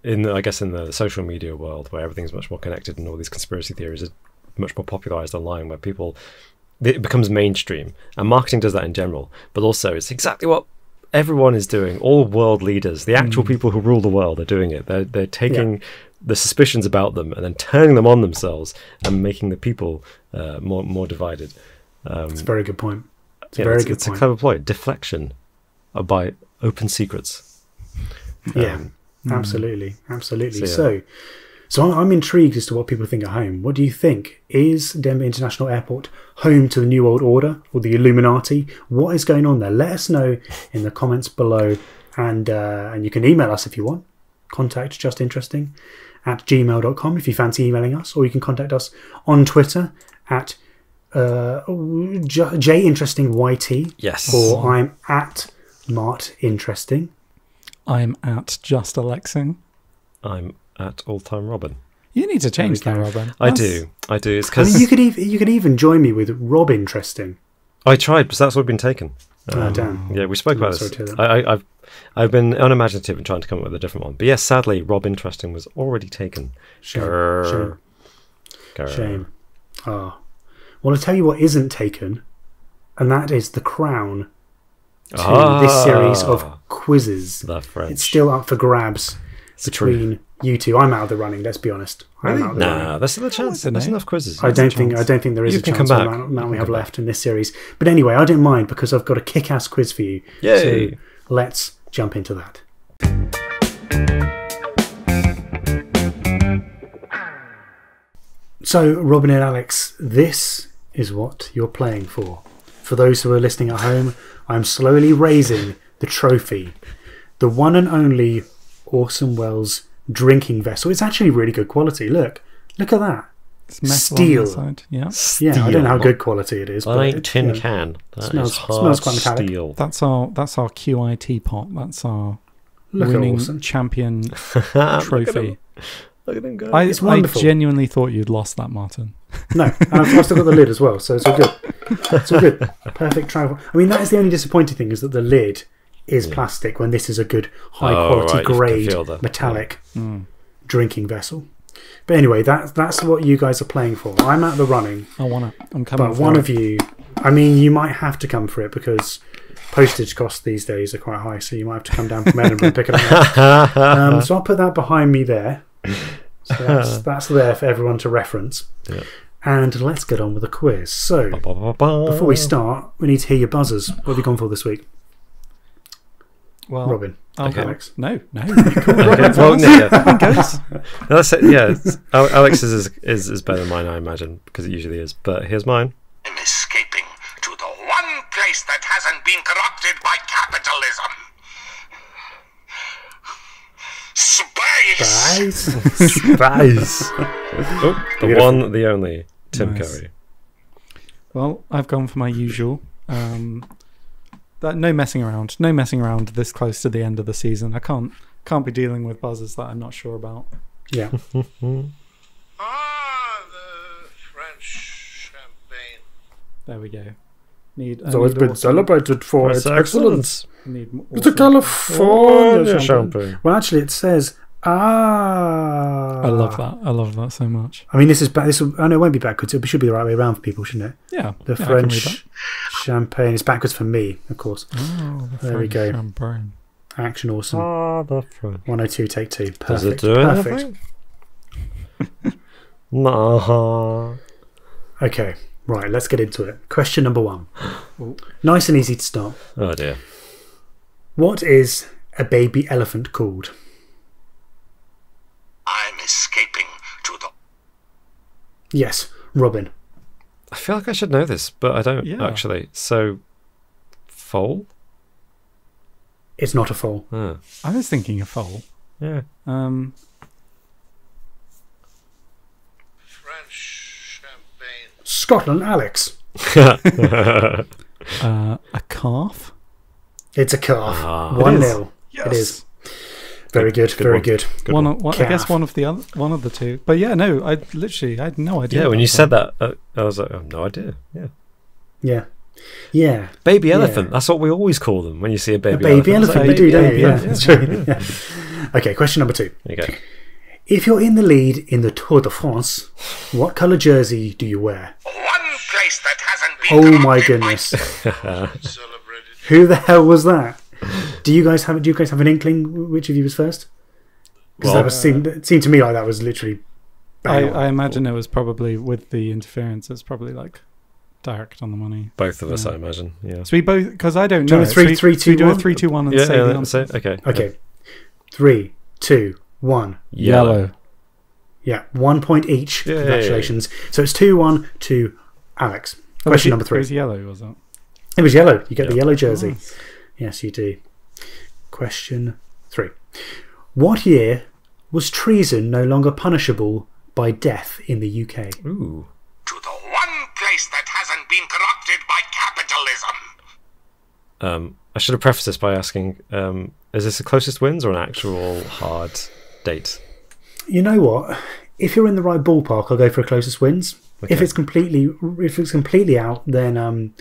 in the social media world, where everything's much more connected and all these conspiracy theories are much more popularized online, where people it becomes mainstream, and marketing does that in general. But also, it's exactly what everyone is doing. All world leaders, the actual people who rule the world, are doing it. They're taking the suspicions about them and then turning them on themselves and making the people more divided. That's a very good point. It's a clever ploy. Deflection by open secrets. Absolutely. So I'm intrigued as to what people think at home. What do you think? Is Denver International Airport home to the New World Order or the Illuminati? What is going on there? Let us know in the comments below, and you can email us if you want. Contact justinteresting@gmail.com if you fancy emailing us, or you can contact us on Twitter at jinterestingyt. Yes. Or I'm at martinteresting. I'm at justalexing. I'm at all-time Robin. You need to change that, Robin. I do. It's because you could even join me with Rob Interesting. I tried, but that's already been taken. Damn. Yeah, we spoke about this. I've been unimaginative and trying to come up with a different one. But yes, sadly, Rob Interesting was already taken. Shame. Oh. Well, I'll tell you what isn't taken, and that is the crown to this series of quizzes. The French. It's still up for grabs between you two. I'm out of the running, let's be honest. There's still a chance. There's enough quizzes. I don't think there is a chance on the amount we have left in this series. But anyway, I don't mind because I've got a kick-ass quiz for you. Yay! So let's jump into that. So, Robin and Alex, this is what you're playing for. For those who are listening at home, I'm slowly raising the trophy. The one and only Orson Welles drinking vessel. It's actually really good quality. Look at that. It's metal steel. on the side. Yeah. Yeah, I don't know how good quality it is. But But tin can. That smells quite metallic. steel. That's our QIT pot. That's our Look at winning Orson. champion trophy. Look at him go. I It's wonderful. genuinely thought you'd lost that, Martin. No, and I've still got the lid as well, so it's all good. It's all good. Perfect travel. I mean, that is the only disappointing thing, is that the lid is plastic when this is a good high quality grade metallic drinking vessel. But anyway, that's what you guys are playing for. I'm at the running. I'm coming. But one of you, I mean, you might have to come for it because postage costs these days are quite high, so you might have to come down from Edinburgh and pick it up. So I'll put that behind me there. So that's there for everyone to reference. Yeah. And let's get on with the quiz. So, before we start, we need to hear your buzzers. What have you gone for this week? Well, Robin. Okay. Alex. No. Alex's is better than mine, I imagine, because it usually is. But here's mine. I'm escaping to the one place that hasn't been corrupted by capitalism. Space! The one, the only, Tim Curry. Well, I've gone for my usual. No messing around. No messing around this close to the end of the season. I can't be dealing with buzzers that I'm not sure about. Yeah. The French champagne. There we go. It's always been celebrated for its excellence. It's a Awesome. California champagne. Well, actually, it says I love that. I love that so much. I mean, this is bad. Oh no, it won't be backwards. It should be the right way around for people, shouldn't it? Yeah. The French champagne is backwards for me, of course. Oh, there we go. Champagne. Action awesome. The French. 102, take two. Perfect. Does it do anything? Nah. Okay, right, let's get into it. Question number 1. Nice and easy to start. Oh dear. What is a baby elephant called? I'm escaping to the... Yes, Robin. I feel like I should know this, but I don't actually. So, foal? It's not a foal. I was thinking a foal. Yeah. French champagne. Scotland, Alex. A calf. It's a calf. 1-0. Yes. It is. Very good. Very good. One, I guess one of the two. But yeah, no, I had no idea. Yeah, when you said that, I was like, I have no idea. Yeah. Yeah. Yeah. Baby elephant. That's what we always call them when you see a baby elephant. Baby elephant. Like, We do, don't we? Yeah, elephant. that's true. Yeah. Okay, question number 2. There you go. If you're in the lead in the Tour de France, what colour jersey do you wear? One place place that hasn't been Oh my corrupted by goodness! Who the hell was that? Do you guys have an inkling which of you was first? Because it seemed to me like that was literally. I imagine it was probably with the interference. It's probably like direct on the money. Both of us, I imagine. Yeah. So we both, because I don't Do you know. want a 3, 2, 1? Do a 3, 2, 1 and say the answer. Okay. Okay. 3, 2, 1. Yellow. Yeah, 1 point each. Yay. Congratulations. So it's 2-1 to Alex. Question number 3. It was yellow, was it? It was yellow. You get the yellow jersey. Nice. Yes, you do. Question 3. What year was treason no longer punishable by death in the UK? Ooh. to the one place that hasn't been corrupted by capitalism. I should have prefaced this by asking, is this the closest wins or an actual hard date? You know what? If you're in the right ballpark, I'll go for a closest wins. Okay. If it's completely out, then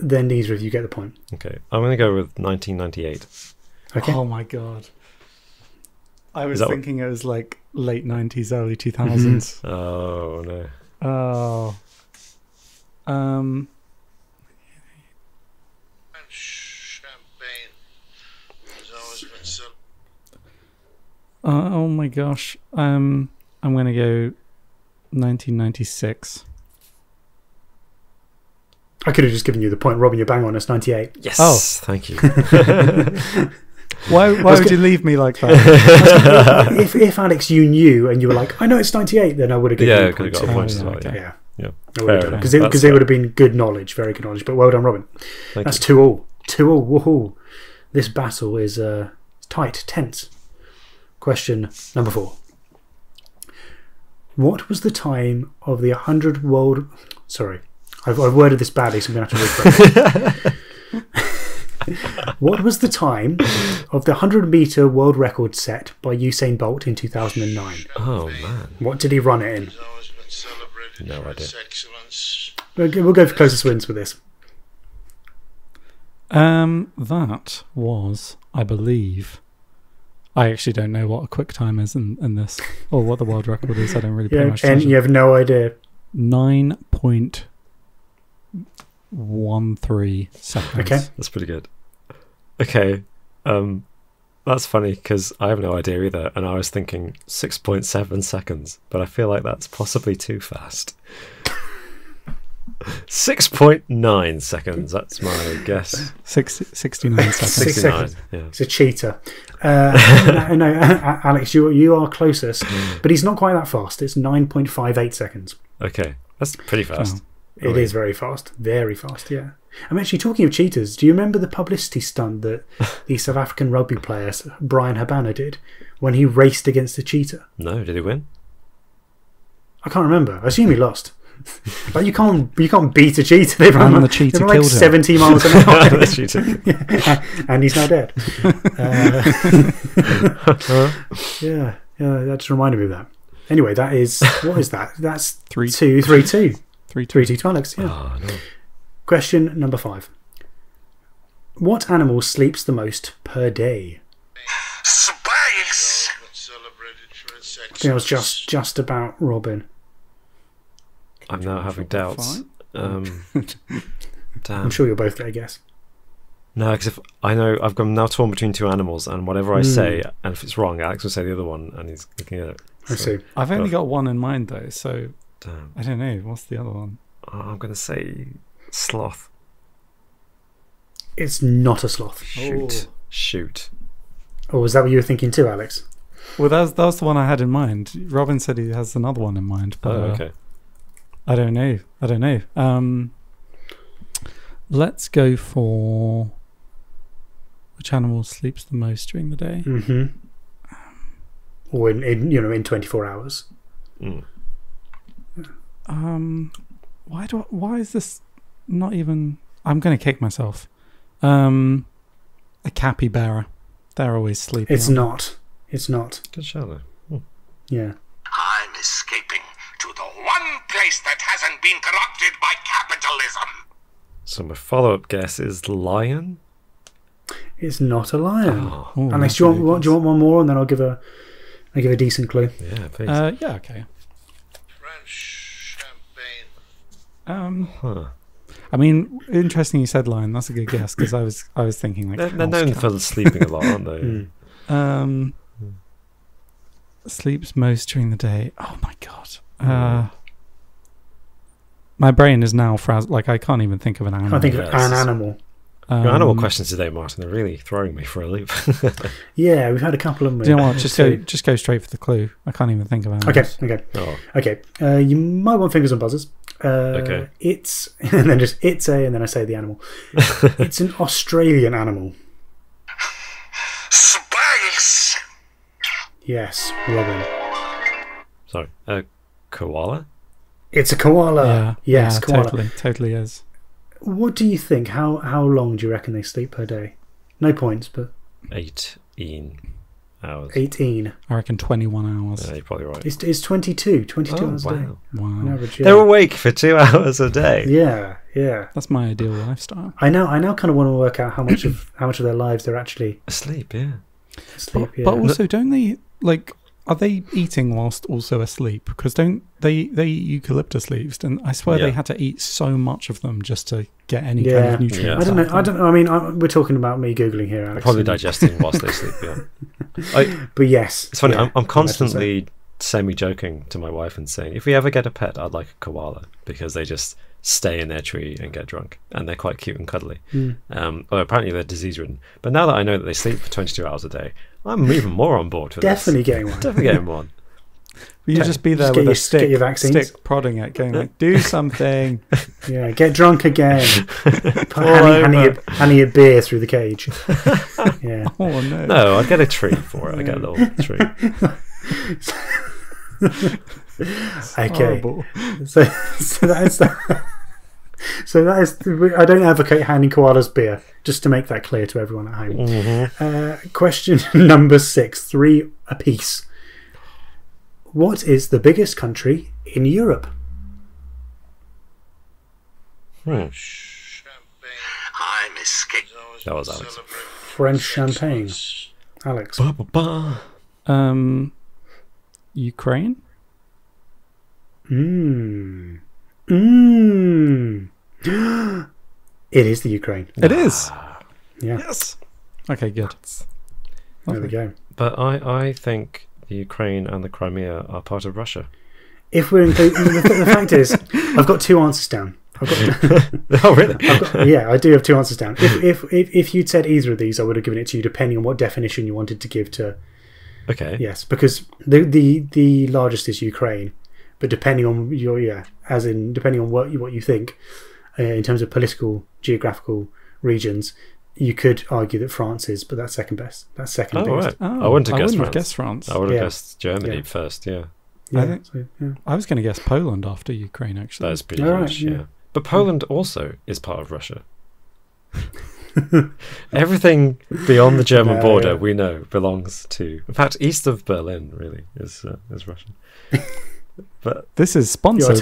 neither of you get the point. Okay, I'm going to go with 1998. Okay. Oh my god! I was thinking it was like late 90s, early 2000s. Oh no! Oh. Oh my gosh. I'm going to go 1996. I could have just given you the point, Robin. You're bang on. It's 98. Yes. Oh, thank you. Why would you leave me like that? if Alex, you knew and you were like, I know it's 98, then I would have given you a point. Got a point as well. Okay. Yeah. Because it would have been good knowledge, very good knowledge. But well done, Robin. That's 2-2. 2-2. Woohoo! This battle is tight, tense. Question number 4. What was the time of the 100 world... Sorry, I've worded this badly, so I'm going to have to rephrase it. What was the time of the 100-meter world record set by Usain Bolt in 2009? Oh, man. What did he run it in? No idea. We'll go for closest wins with this. That was, I believe... I actually don't know what a quick time is in this, or what the world record is. I don't really pay much attention. And you have no idea. 9.13 seconds. Okay. That's pretty good. Okay. That's funny because I have no idea either, and I was thinking 6.7 seconds, but I feel like that's possibly too fast. 6.9 seconds, that's my guess. 69 seconds. 69, yeah. It's a cheater. No, Alex, you are closest, but he's not quite that fast. It's 9.58 seconds. Okay, that's pretty fast. It is very fast. Very fast, yeah. I'm actually talking of cheaters. Do you remember the publicity stunt that the South African rugby player, Brian Habana, did when he raced against a cheater? No, did he win? I can't remember. I assume he lost. Like you can't beat a cheater. They run the cheater like 70 miles an hour. The cheater. Yeah. And he's now dead. Yeah, that just reminded me of that. Anyway, that is what is that? That's 3-2. 3-2 to Alex. Yeah. Oh, no. Question number 5. What animal sleeps the most per day? Space. I think I was just about Robin. I'm now having doubts. Damn. I'm sure you'll both get a guess. No, because I'm now torn between two animals, and whatever I say, and if it's wrong, Alex will say the other one, and he's looking at it. I see. I've only got one in mind though, so damn. I don't know. What's the other one? I'm going to say sloth. It's not a sloth. Shoot. Oh, was that what you were thinking too, Alex? Well, that was the one I had in mind. Robin said he has another one in mind. But, okay. I don't know. Let's go for which animal sleeps the most during the day. Mm-hmm. Or in 24 hours. Mm. Why is this not even? I'm going to kick myself. A capybara. They're always sleeping. It's not. Good shout though. Yeah. I'm escaping to the one place that hasn't been corrupted by capitalism. So my follow-up guess is lion. It's not a lion. Oh. Unless do you want one more, and then I'll give a decent clue. Yeah, please. Yeah, okay. French I mean, interesting you said lion. That's a good guess because I was thinking like they're known for sleeping a lot, aren't they? Sleeps most during the day. Oh my god. My brain is now frazzled. Like I can't even think of an animal. I think of an animal. Your animal questions today, Martin, are really throwing me for a loop. Yeah, we've had a couple of them. Do you know what? Just go straight for the clue. I can't even think of animals. Okay. You might want fingers on buzzers. Okay. It's and then just it's a and then I say the animal. It's an Australian animal. Space! Yes, Robin. Sorry, a koala? It's a koala. Yeah. Yes, yeah, koala. Totally is. What do you think? How long do you reckon they sleep per day? No points, but 18 hours. 18. I reckon 21 hours. Yeah, you're probably right. It's 22 hours a day. Wow. On average, yeah. They're awake for 2 hours a day. Yeah. That's my ideal lifestyle. I now kind of want to work out how much of their lives they're actually Asleep, yeah. asleep. But also, don't they like? Are they eating whilst also asleep? Because don't they eat eucalyptus leaves? And I swear they had to eat so much of them just to get any kind of nutrients. I don't know. I mean, we're talking about me googling here, Alex. Probably digesting whilst they sleep. Yeah. But yes, it's funny. I'm constantly semi-joking to my wife and saying, if we ever get a pet, I'd like a koala because they just stay in their tree and get drunk, and they're quite cute and cuddly. Although apparently they're disease-ridden. But now that I know that they sleep for 22 hours a day, I'm even more on board for Definitely this. getting one. Definitely getting one. You just be there with a stick prodding it, going like, do something. Yeah, get drunk again. Honey a beer through the cage. Yeah. Oh no. No, I'd get a tree for it. I'd get a little tree. Okay. So that is that. So that is. I don't advocate handing koalas beer. Just to make that clear to everyone at home. Question number 6, 3 apiece. What is the biggest country in Europe? I'm escaping. That was Alex. French champagne. Alex. Ukraine? It is the Ukraine. It is. Yeah. Yes. Okay, good. There we go. But I think the Ukraine and the Crimea are part of Russia. If we're including the fact is, I've got 2 answers down. Oh really? I do have 2 answers down. If you'd said either of these, I would have given it to you, depending on what definition you wanted to give to. Okay. Yes, because the largest is Ukraine, but depending on depending on what you think, in terms of political geographical regions, you could argue that France is, but that's second best. That's second biggest. Right. I wouldn't have guessed France. I would have guessed Germany first. Yeah. I was going to guess Poland after Ukraine. Actually, That's pretty huge. Yeah. But Poland also is part of Russia. Everything beyond the German border, we know, belongs to. In fact, east of Berlin really is Russian. But this is sponsored,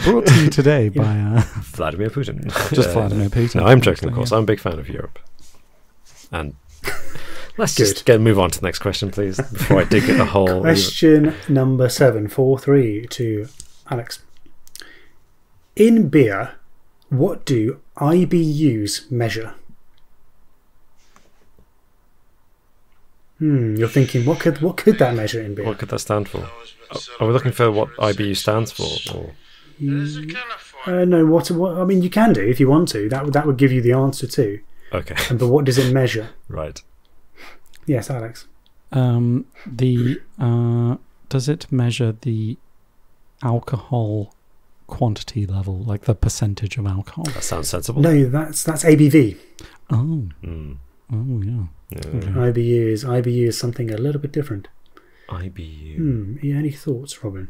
brought to you today by Vladimir Putin. Just Vladimir Putin. No, I'm joking, of course. I'm a big fan of Europe. And let's just move on to the next question, please, before I dig a hole. Question number 7, 4-3 to Alex. In beer, what do IBUs measure? You're thinking, what could that measure in beer? What could that stand for? Are we looking for what IBU stands for? Or? No, what? I mean, you can do if you want to. That would give you the answer too. Okay. But what does it measure? Right. Yes, Alex. Does it measure the alcohol quantity level, like the percentage of alcohol? That sounds sensible. No, that's ABV. Oh. Oh yeah. Okay. IBU is something a little bit different. IBU. Any thoughts, Robin?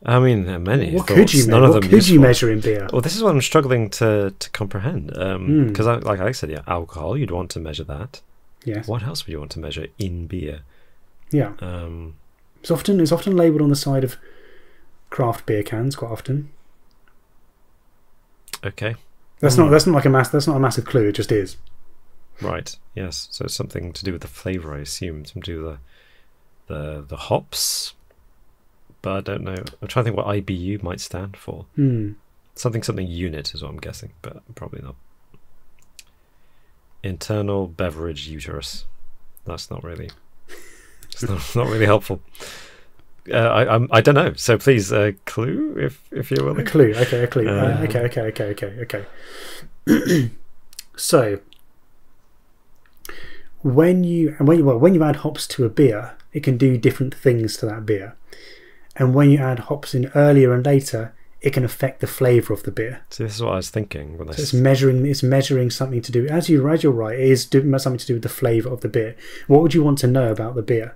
I mean, there are many what thoughts. Could you None of them what could you measure in beer? Well, this is what I'm struggling to comprehend. Because, like I said, alcohol, you'd want to measure that. Yes. What else would you want to measure in beer? Yeah. It's often labelled on the side of craft beer cans quite often. Okay. That's not like that's not a massive clue. It just is. Right. Yes. So it's something to do with the flavour, I assume. Something to do with the hops. But I don't know. I'm trying to think what IBU might stand for. Something unit is what I'm guessing, but probably not. Internal beverage uterus. That's not really. It's not really helpful. I don't know. So please, clue if you're willing. A clue. Okay, a clue. Okay. So when you add hops to a beer, it can do different things to that beer, and when you add hops in earlier and later, it can affect the flavour of the beer. So this is what I was thinking. When it's measuring something to do. As you're right, it is doing something to do with the flavour of the beer. What would you want to know about the beer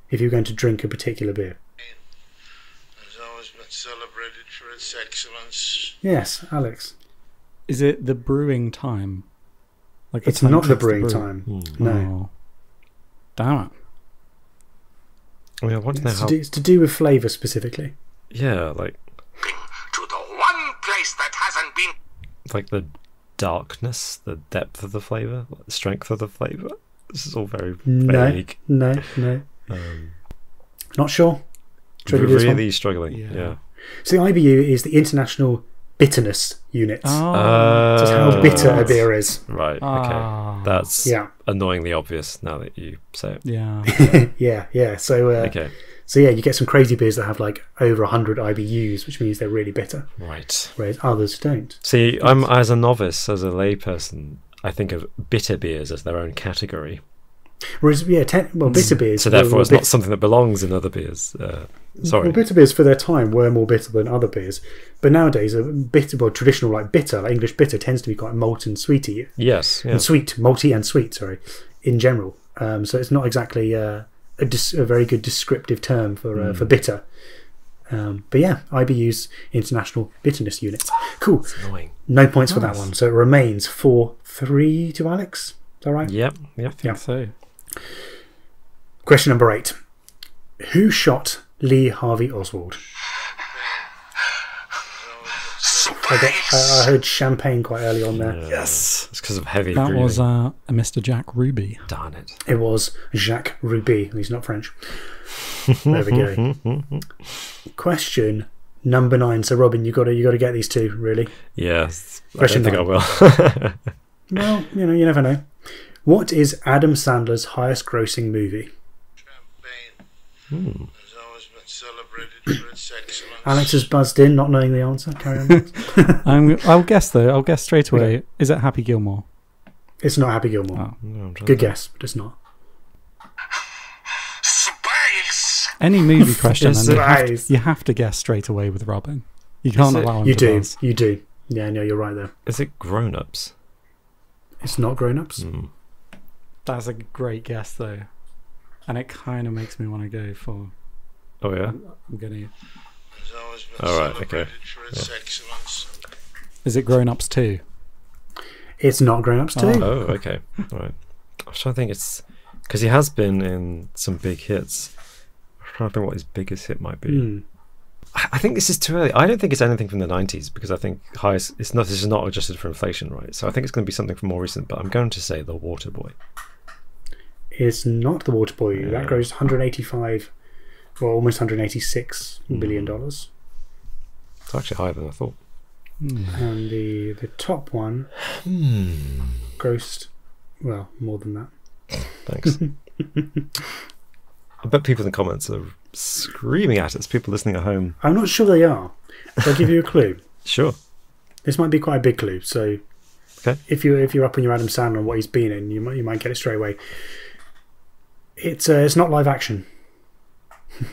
if you're going to drink a particular beer? Has always been celebrated for its excellence. Yes, Alex. Is it the brewing time? Like it's not the brewing time. No. Oh. Damn it. I mean, I want to know how. It's to do with flavour specifically. Yeah, like. To the one place that hasn't been. Like the darkness, the depth of the flavour, like the strength of the flavour. This is all very vague. No. Not sure. Really struggling. Yeah. So the IBU is the International Bitterness Unit. Oh. So it's how bitter a beer is. Right. Okay. That's annoyingly obvious now that you say it. Yeah. Yeah. So okay. So yeah, you get some crazy beers that have like over 100 IBUs, which means they're really bitter. Right. Whereas others don't. See, I'm as a novice, as a layperson, I think of bitter beers as their own category. Whereas bitter beers. So therefore, it's not something that belongs in other beers. Sorry. Well, bitter beers for their time were more bitter than other beers, but nowadays traditional like English bitter tends to be quite malt and sweety. Yes. Yeah. And sweet, malty and sweet. Sorry, in general. So it's not exactly a very good descriptive term for bitter. But yeah, IBU's International Bitterness Unit. Cool. It's annoying. No points for that one. So it remains 4-3 to Alex. Is that right? Yep. I think so. Question number 8. Who shot Lee Harvey Oswald? I heard champagne quite early on there. Yes. It's because of heavy That breathing. was a Mr. Jack Ruby. Darn it. It was Jacques Ruby. He's not French. There we go. Question number 9. So Robin, you got to get these two, really. Yes. Question I don't think I will. Well, you never know. What is Adam Sandler's highest grossing movie? Champagne has always been celebrated for its excellence. Alex has buzzed in, not knowing the answer. Carry on. I'll guess though. I'll guess straight away. Okay. Is it Happy Gilmore? It's not Happy Gilmore. Oh. No, Good guess, but it's not. Space! Any movie question, Is and you have to guess straight away with Robin. You can't allow him to buzz. You do. Yeah, no, you're right there. Is it Grown Ups? It's not Grown Ups. That's a great guess though, and it kind of makes me want to go for. Oh yeah. I'm gonna. Has always been All right. celebrated Okay. for its excellence. Is it Grown Ups 2? It's not Grown Ups 2. Oh, okay. All right. I was trying to think. It's because he has been in some big hits. I'm trying to think what his biggest hit might be. I think this is too early. I don't think it's anything from the 90s because I think this is not adjusted for inflation, right? So I think it's going to be something from more recent. But I'm going to say The Waterboy. It's not The Waterboy. That grows 185, well, almost 186 billion dollars. It's actually higher than I thought. And the top one grossed, well, more than that. Thanks. I bet people in the comments are screaming at us. People listening at home. I'm not sure they are. Shall I give you a clue? Sure. This might be quite a big clue. So, okay, if you're up on your Adam Sandler and what he's been in, you might get it straight away. It's not live action.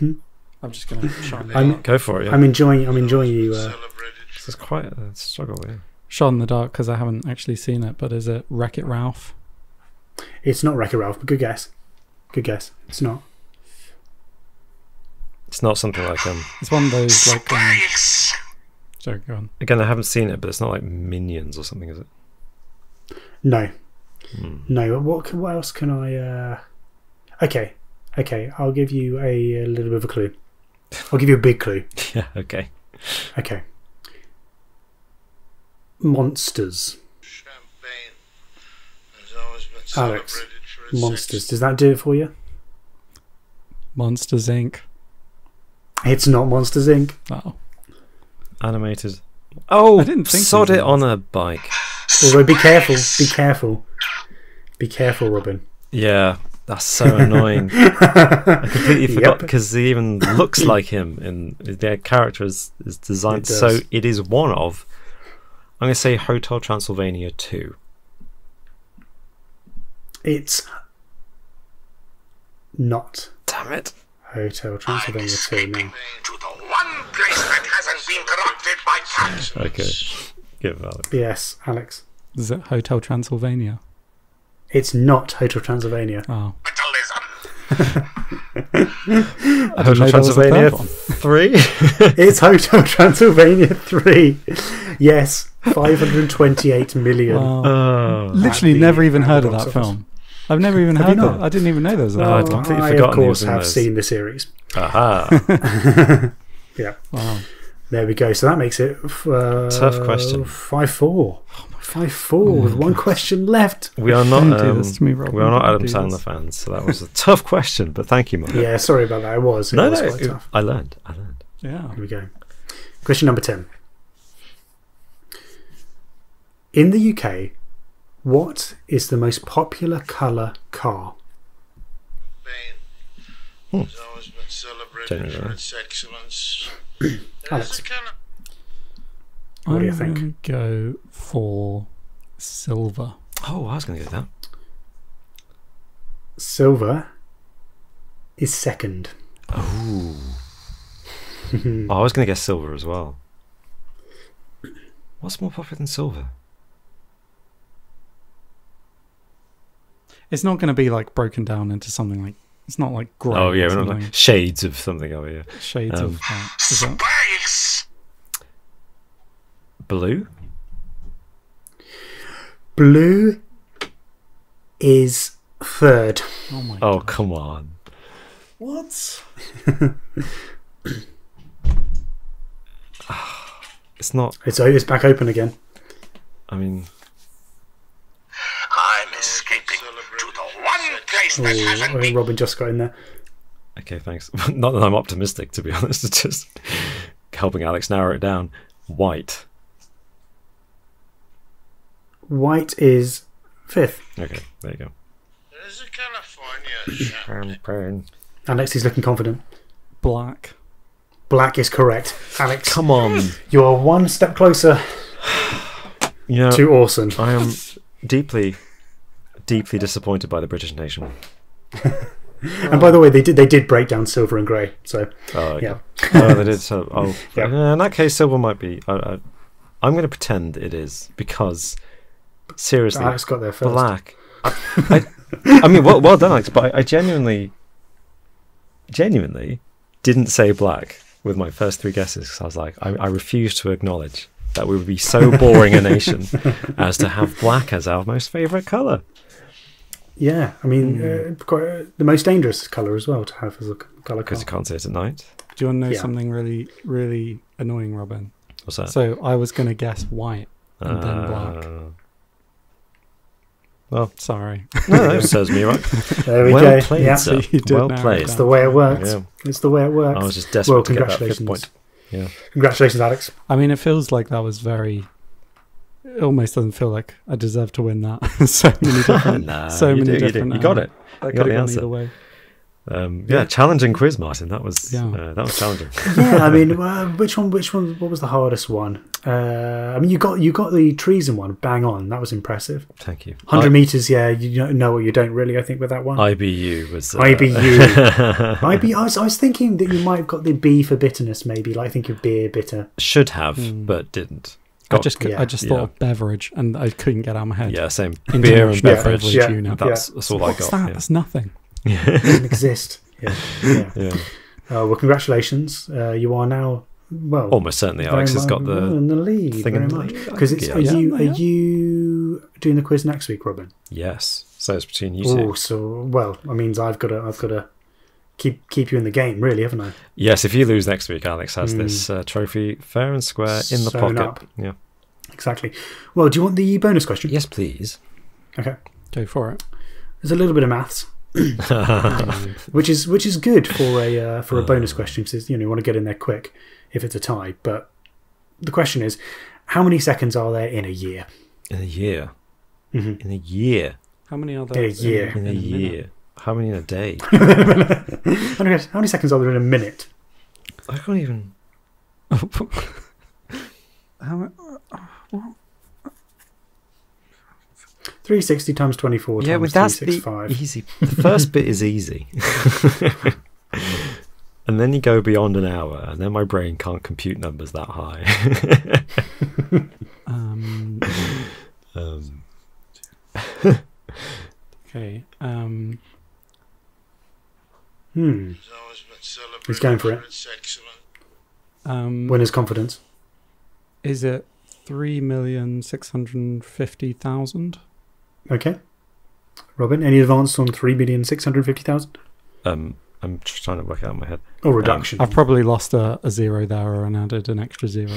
I'm just gonna shine. Go for it. Yeah. I'm enjoying you. This is quite a struggle. Yeah. Shot in the dark because I haven't actually seen it. But is it Wreck-It Ralph? It's not Wreck-It Ralph, but good guess. Good guess. It's not. It's not something like It's one of those like. Sorry, go on. Again, I haven't seen it, but it's not like Minions or something, is it? No. No. What else can I? Okay. I'll give you a little bit of a clue. I'll give you a big clue. Yeah. Okay. Okay. Monsters. Champagne has always been celebrated Alex, for its Monsters. Does that do it for you? Monsters Inc. It's not Monsters Inc. Oh. Animated. Oh, I didn't think sod he it was. on a bike. Although, be careful. Be careful. Be careful, Robin. Yeah, that's so annoying. I completely forgot Yep. because he even looks like him, and their character is designed. It does. So it is one of. I'm going to say Hotel Transylvania 2. It's not Damn it. Hotel Transylvania 2. Escaping No. to the one place that hasn't been corrupted by capitalism. Okay. Give it Alex. Yes, Alex. Is it Hotel Transylvania? It's not Hotel Transylvania. Oh. Hotel know there was a Transylvania third one. 3? It's Hotel Transylvania 3. Yes, 528 million. Wow. Oh. Literally At the- never even at heard the of that box office. film. I've never even Have heard you not? that. I didn't even know there was a No, third I'd one. completely I, of forgotten he course, was in have those. seen the series. Aha. Yeah, Wow. there we go. So that makes it Tough question. 5-4. 5-4 with one question left. We are not. Don't do this to me, Robin. We are not Don't Adam do Sandler this. fans, so that was a tough question. But thank you, Mark. Yeah, sorry about that. It was no, quite tough. I learned. Yeah. Here we go. Question number 10. In the UK, what is the most popular colour car? Spain has always been celebrated Genuinely. for its excellence. Alex. There's a kind of What do you I'm think? gonna go for silver. Oh, I was going to get that. Silver is second. Oh, I was going to guess silver as well. What's more popular than silver? It's not going to be like broken down into something like. It's not like grey. Oh yeah, or we're not something. like shades of something over here. Shades of that. Is that. Space! Blue. Blue is third. Oh my Oh god. come on. What? It's not. It's back open again. I mean, I'm escaping to the one place that Oh, hasn't I think been Robin just got in there. okay, thanks. Not that I'm optimistic, to be honest. It's just helping Alex narrow it down. White. White is fifth. Okay, there you go. there's a California chap. Alex is looking confident. Black. Black is correct. Alex, Come on. you are one step closer You know, to Orson. I am deeply, deeply disappointed by the British nation. And by the way, they did break down silver and grey. So Oh, okay. yeah, Oh, they did. So, Yeah. in that case, silver might be. I'm going to pretend it is because seriously, Alex got there first. black. I mean, well done, Alex. But I genuinely didn't say black with my first three guesses because I was like, I refuse to acknowledge that we would be so boring a nation as to have black as our most favourite colour. Yeah, I mean, quite, the most dangerous colour as well to have as a colour Because you car. can't see it at night. Do you want to know Yeah. something really, really annoying, Robin? What's that? So I was going to guess white and then black. Well, Sorry. no, that serves me right. There we Well go. played, Yeah, sir. You did Well narrow it played. down. it's the way it works. Yeah. It's the way it works. I was just desperate Well, to get that fifth congratulations. point. Yeah. Congratulations, Alex. I mean, it feels like that was very. It almost doesn't feel like I deserve to win that. So many different. Nah, so you many do, you do. different. You got it. That You got could have the gone answer. either way. Yeah, challenging quiz, Martin. That was Yeah. that was challenging. Yeah, I mean, which one? What was the hardest one? I mean, you got the treason one bang on. That was impressive. Thank you. 100 meters. Yeah, you don't know what you don't really. I think with that one. IBU was IBU. I was thinking that you might have got the B for bitterness, maybe. Like think of beer bitter. should have, but didn't. I just yeah, thought of beverage, and I couldn't get out of my head. Yeah, same. International Beer and beverage. Yeah. unit. That's all What's I got. that? Yeah. That's nothing. Doesn't exist. Yeah. Yeah. Well, congratulations. You are now Almost certainly Alex has got the in the lead. thing Very in the much lead. because it's. Yeah. Are you Yeah. are you doing the quiz next week, Robin? yes. So it's between you Oh, two. so well. I mean, I've got to keep you in the game, really, haven't I? Yes, if you lose next week, Alex has this trophy fair and square in the Sewn pocket. up. Yeah. Exactly. Well, do you want the bonus question? Yes, please. Okay. Go for it. There's a little bit of maths, which is good for a bonus question because you want to get in there quick if it's a tie. But the question is, how many seconds are there in a year? In a year? Mm-hmm. In a year? How many are there In a year. In a year? How many in a day? How many seconds are there in a minute? I can't even... How, 360 times 24 Yeah, times well, that's 365. the easy. The first bit is easy. And then you go beyond an hour, and then my brain can't compute numbers that high. Okay. He's always been celebrated He's going for it. its excellence. Winner's confidence. Is it 3,650,000? Okay. Robin, any advance on 3,650,000? I'm just trying to work it out in my head. Or reduction? I've probably lost a zero there and added an extra zero.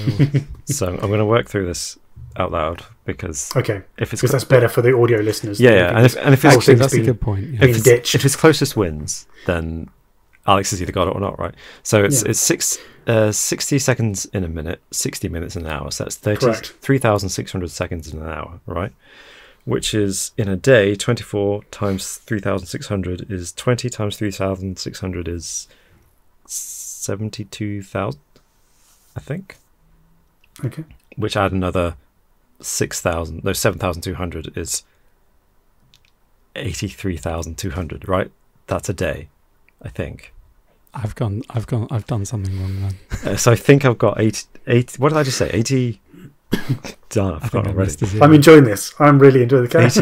So I'm going to work through this out loud because Okay, if it's because that's better for the audio listeners. yeah, and if it's Actually, That's a good point. Yeah. been ditched. if it's closest wins, then Alex has either got it or not, right? So it's 60 seconds in a minute, 60 minutes in an hour. So that's 3,600 seconds in an hour, right? Which is in a day, 24 times 3,600 is 20 times 3,600 is 72,000, I think. Okay. Which add another 7,200 is 83,200, right? That's a day, I think. I've done something wrong then. So I think I've got 80. What did I just say? 80. Done. I've forgotten already. I'm enjoying this. I'm really enjoying the count.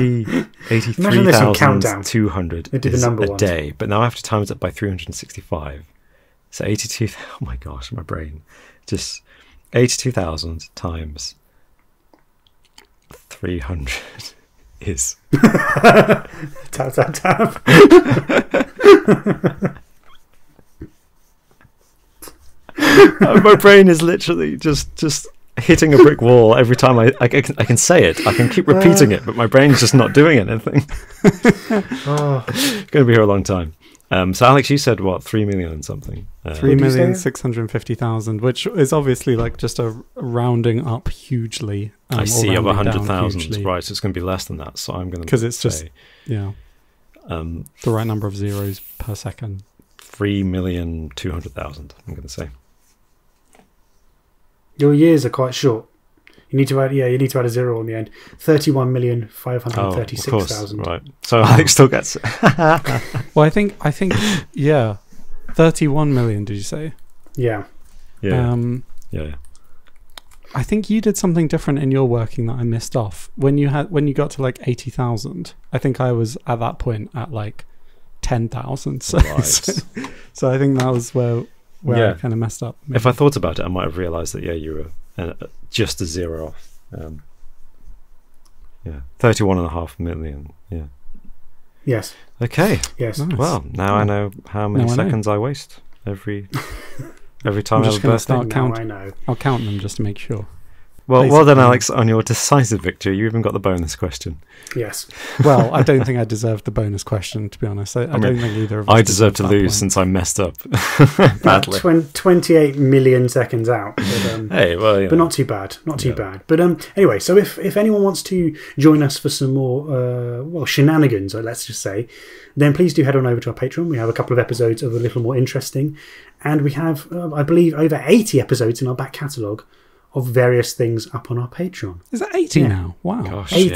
83,200 is a day. But now I have to times it by 365. So 82. Oh my gosh, my brain. Just 82,000 times 300 is. Tap, tap, tap. My brain is literally just hitting a brick wall every time I can say it. I can keep repeating it, but my brain's just not doing anything. It's going to be here a long time. So Alex, you said what, 3 million and something? 3,650,000, which is obviously like just a rounding up hugely. I see, of 100,000. Hugely. Right, so it's going to be less than that. So I'm going to because it's just the right number of zeros per second. 3,200,000. I'm going to say. Your years are quite short. You need to add a zero on the end. 31,536,000. Right. So Alex still gets it. Well, I think 31 million. Did you say? Yeah. Yeah. I think you did something different in your working that I missed off. When you got to like 80,000, I think I was at that point at like 10,000. So, Right. so I think that was where I kind of messed up. Maybe. If I thought about it, I might have realised that you were just a zero off. 31.5 million. Yeah. Yes. Okay. Yes. Nice. Well, now I know how many seconds I waste every time I have a birthday. I know. I'll count them just to make sure. Well done, Alex, on your decisive victory. You even got the bonus question. Yes. Well, I don't think I deserved the bonus question, to be honest. I don't think either of us. I deserve to lose point. since I messed up badly. 28 million seconds out. But, Hey, well, but not too bad. Not too bad. But anyway, so if anyone wants to join us for some more shenanigans, let's just say, then please do head on over to our Patreon. We have a couple of episodes of a little more interesting, and we have, I believe, over 80 episodes in our back catalogue of various things up on our Patreon. Is that 80 now? Wow. Gosh, 80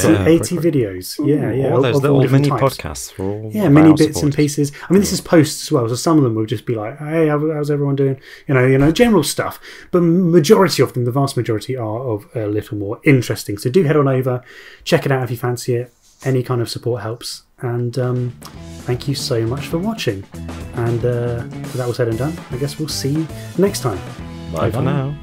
videos. Yeah. All those of little different mini types. podcasts for all mini bits and pieces. I mean, this is posts as well, so some of them will just be like, hey, how's everyone doing? General stuff. But majority of them, the vast majority, are of a little more interesting. So do head on over, check it out if you fancy it. Any kind of support helps. And thank you so much for watching. And with that all said and done, I guess we'll see you next time. Bye for now.